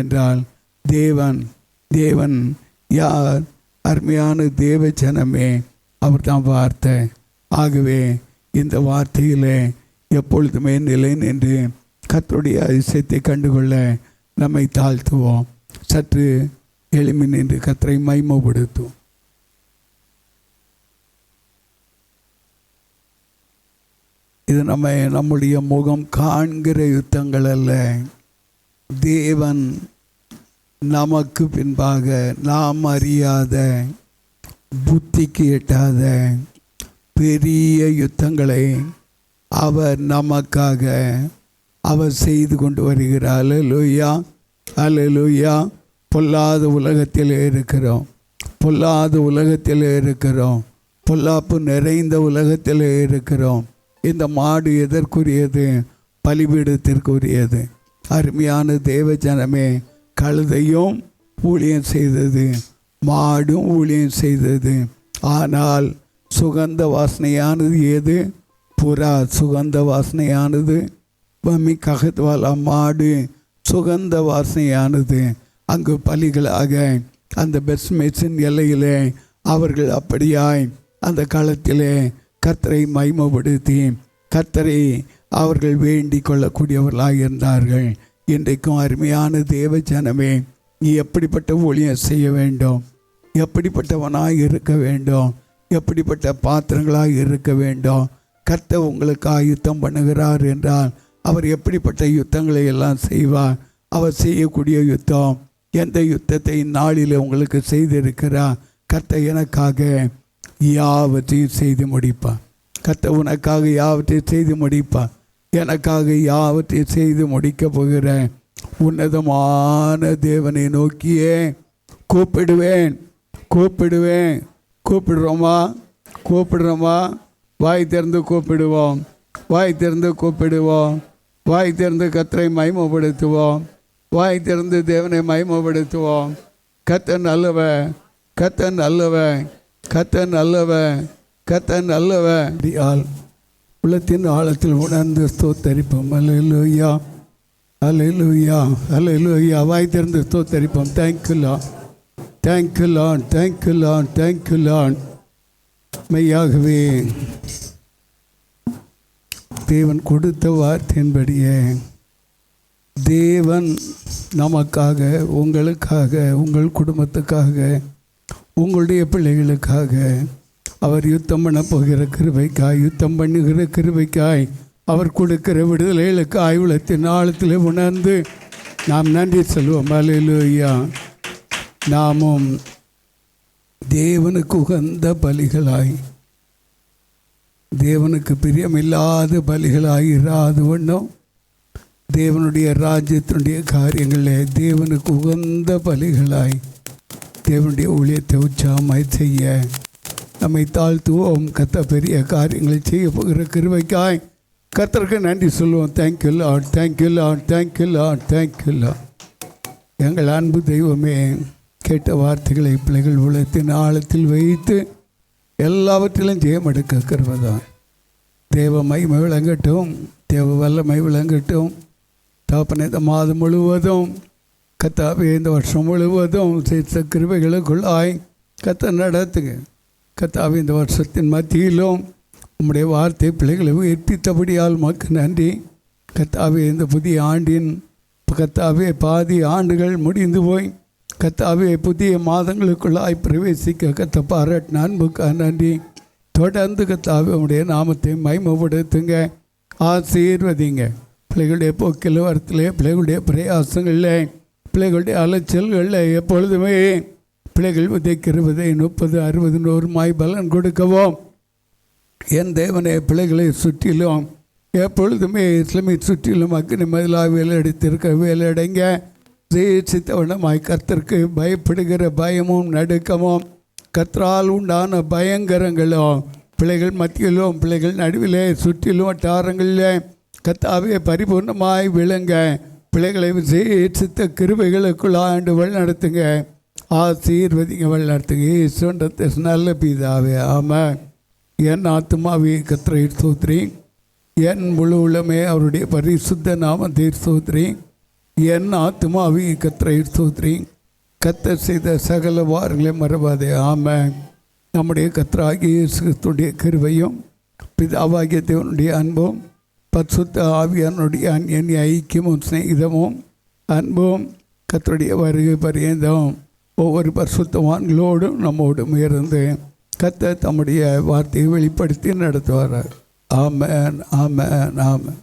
என்றால் தேவன் யார்? அருமையான தேவ ஜனமே, அவர் தான் வார்த்தை. ஆகவே இந்த வார்த்தையிலே எப்பொழுதுமே நிலை நின்று கர்த்தருடைய அதிசயத்தை கண்டுகொள்ள நம்மை தாழ்த்துவோம். சற்று எளிமை நின்று கர்த்தரை மகிமைப்படுத்துவோம். இது நம்முடைய முகம் காண்கிற யுத்தங்கள் அல்ல. தேவன் நமக்கு பின்பாக நாம் அறியாத, புத்திக்கு எட்டாத பெரிய யுத்தங்களை அவர் நமக்காக அவர் செய்து கொண்டு வருகிறார். அல்லேலூயா, அல்லேலூயா. பொல்லாத உலகத்திலே இருக்கிறோம், பொல்லாப்பு நிறைந்த உலகத்திலே இருக்கிறோம். இந்த மாடு எதற்குரியது? பலிபீடத்திற்குரியது. அருமையான தேவ ஜனமே, கழுதையும் ஊழியம் செய்தது, மாடும் ஊழியம் செய்தது. ஆனால் சுகந்த வாசனையானது ஏது? புறா. சுகந்த வாசனையானது ககத்வாலா மாடு சுகந்த வாசனையானது. அங்கு பலிகளாக அந்த பெத்ஷெமேசின் எல்லையிலே அவர்கள் அப்படியாய் அந்த காலத்திலே கர்த்தரை மகிமைப்படுத்தி கர்த்தரை அவர்கள் வேண்டிக் கொள்ளக்கூடியவர்களாக இருந்தார்கள். இன்றைக்கும் அருமையான தேவ ஜனமே, நீ எப்படிப்பட்ட ஊழியம் செய்ய வேண்டும், எப்படிப்பட்டவனாய் இருக்க வேண்டும், எப்படிப்பட்ட பாத்திரங்களாக இருக்க வேண்டும். கர்த்தர் உங்களுக்காக யுத்தம் பண்ணுகிறார் என்றால் அவர் எப்படிப்பட்ட யுத்தங்களை எல்லாம் செய்வார். அவர் செய்யக்கூடிய யுத்தம், எந்த யுத்தத்தை இந்நாளில் உங்களுக்கு செய்திருக்கிறார். கர்த்தர் எனக்காக யாவற்றையும் செய்து முடிப்பார். கர்த்தர் உனக்காக யாவற்றையும் செய்து முடிப்பார். எனக்காக யாவற்றையும் செய்து முடிக்கப் போகிற உன்னதமான தேவனை நோக்கியே கூப்பிடுறோமா? வாய் திறந்து கூப்பிடுவோம், வாய் திறந்து கர்த்தரை மகிமைப்படுத்துவோம், வாய் திறந்து தேவனை மகிமைப்படுத்துவோம். கர்த்தர் நல்லவர். உள்ளத்தின் ஆழத்தில் உணர்ந்து ஸ்தோத்தரிப்போம். அல்லேலூயா, அல்லேலூயா, அல்லேலூயா. வாய் திறந்து ஸ்தோத்தரிப்போம். Thank you Lord. மெய்யாகவே தேவன் கொடுத்த வார்த்தையின்படியே தேவன் நமக்காக, உங்களுக்காக, உங்கள் குடும்பத்துக்காக, உங்களுடைய பிள்ளைகளுக்காக அவர் யுத்தம் பண்ண போகிற கிருபைக்காய், யுத்தம் பண்ணுகிற கிருபைக்காய், அவர் கொடுக்கிற விடுதலைகளுக்காய் உள்ளத்தின் ஆழத்தில் உணர்ந்து நாம் நன்றி சொல்வோம். அல்லேலூயா. நாமும் தேவனுக்கு உகந்த பலிகளாய் தேவனுக்கு பிரியமில்லாத பலிகளாக இராது வண்ணம் தேவனுடைய ராஜ்யத்தினுடைய காரியங்களில் தேவனுக்கு உகந்த பலிகளாய் தேவனுடைய ஊழியத்தை உற்சாகமாய் செய்ய நம்மை தாழ்த்துவோம். கர்த்தர் பெரிய காரியங்களை செய்ய போகிற கிருபைக்காய் கர்த்தருக்கு நன்றி சொல்லுவோம். Thank you Lord, thank you Lord, thank you Lord, thank you Lord. எங்கள் அன்பு தெய்வமே, கேட்ட வார்த்தைகளை பிள்ளைகள் உள்ளத்தின் ஆழத்தில் வைத்து எல்லாவற்றிலும் ஜெயம் எடுக்க கிருபைதான். தேவ மகிமை விளங்கட்டும், தேவ வல்லமை விளங்கட்டும். தகப்பனே, இந்த மாதம் முழுவதும் கர்த்தாவே, இந்த வருஷம் முழுவதும் சேர்த்த கிருபைகளுக்குள்ளாய் கர்த்தர் நடத்துங்க. கர்த்தாவே, இந்த வருஷத்தின் மத்தியிலும் உம்முடைய வார்த்தை பிள்ளைகளை உயிர்ப்பித்தபடியால் உமக்கு நன்றி. கர்த்தாவே, இந்த புதிய ஆண்டின் கர்த்தாவே பாதி ஆண்டுகள் முடிந்து போய் கர்த்தாவே புதிய மாதங்களுக்குள்ளாய் பிரவேசிக்க கர்த்தர் பாராட்டின அன்புக்கு நன்றி. தொடர்ந்து கர்த்தாவே உம்முடைய நாமத்தை மகிமைப்படுத்துங்க, ஆசீர்வதிங்க. பிள்ளைகளுடைய போக்கில் வரத்திலே, பிள்ளைகளுடைய பிரயாசங்களில், பிள்ளைகளுடைய அலைச்சல்களில் எப்பொழுதுமே பிள்ளைகள் விதைக்கிற விதை 30, 60, 100 பலன் கொடுக்கவும் என் தேவனை பிள்ளைகளை சுற்றிலும் எப்பொழுதுமே இஸ்லாமை சுற்றிலும் அக்னி மதிலாக வேலையடித்திருக்க வேலையடைங்க தேசித்தவனமாய் கர்த்தருக்கு பயப்படுகிற பயமும் நடுக்கமும் கர்த்தரால் உண்டான பயங்கரங்களும் பிள்ளைகள் மத்தியிலும் பிள்ளைகள் நடுவிலே சுற்றிலும் வட்டாரங்களிலே கர்த்தாவே பரிபூர்ணமாய் விளங்க பிள்ளைகளை விசேஷித்த கிருபைகளுக்குள் ஆண்டு வழி நடத்துங்க, ஆசீர்வதிங்க, வழி நடத்துங்க. ஈஸ்வரத்தை நல்ல பிதாவே, ஆமாம். என் ஆத்மாவே கர்த்தரை ஸ்தோத்திரி, என் முழு உள்ளமே அவருடைய பரிசுத்த நாமத்தை ஸ்தோத்திரி. என் ஆத்மாவே கர்த்தரை ஸ்தோத்திரி, கர்த்தர் செய்த சகல வாரங்களை மறவாதே. ஆமாம். நம்முடைய கர்த்தராகிய இயேசு கிறிஸ்துடைய கிருபையும் பிதாவாகிய தேவனுடைய அன்பும் பரிசுத்த ஆவியானுடைய அந்நிய ஐக்கியமும் சிநேகிதமும் அன்பும் கர்த்தருடைய வருகை பரியந்தம் ஒவ்வொரு பரிசுத்தவான்களோடும் நம்மோடும் இருந்து கர்த்தர் தம்முடைய வார்த்தையை வெளிப்படுத்தி நடத்துவார். ஆமென், ஆமென், ஆமென்.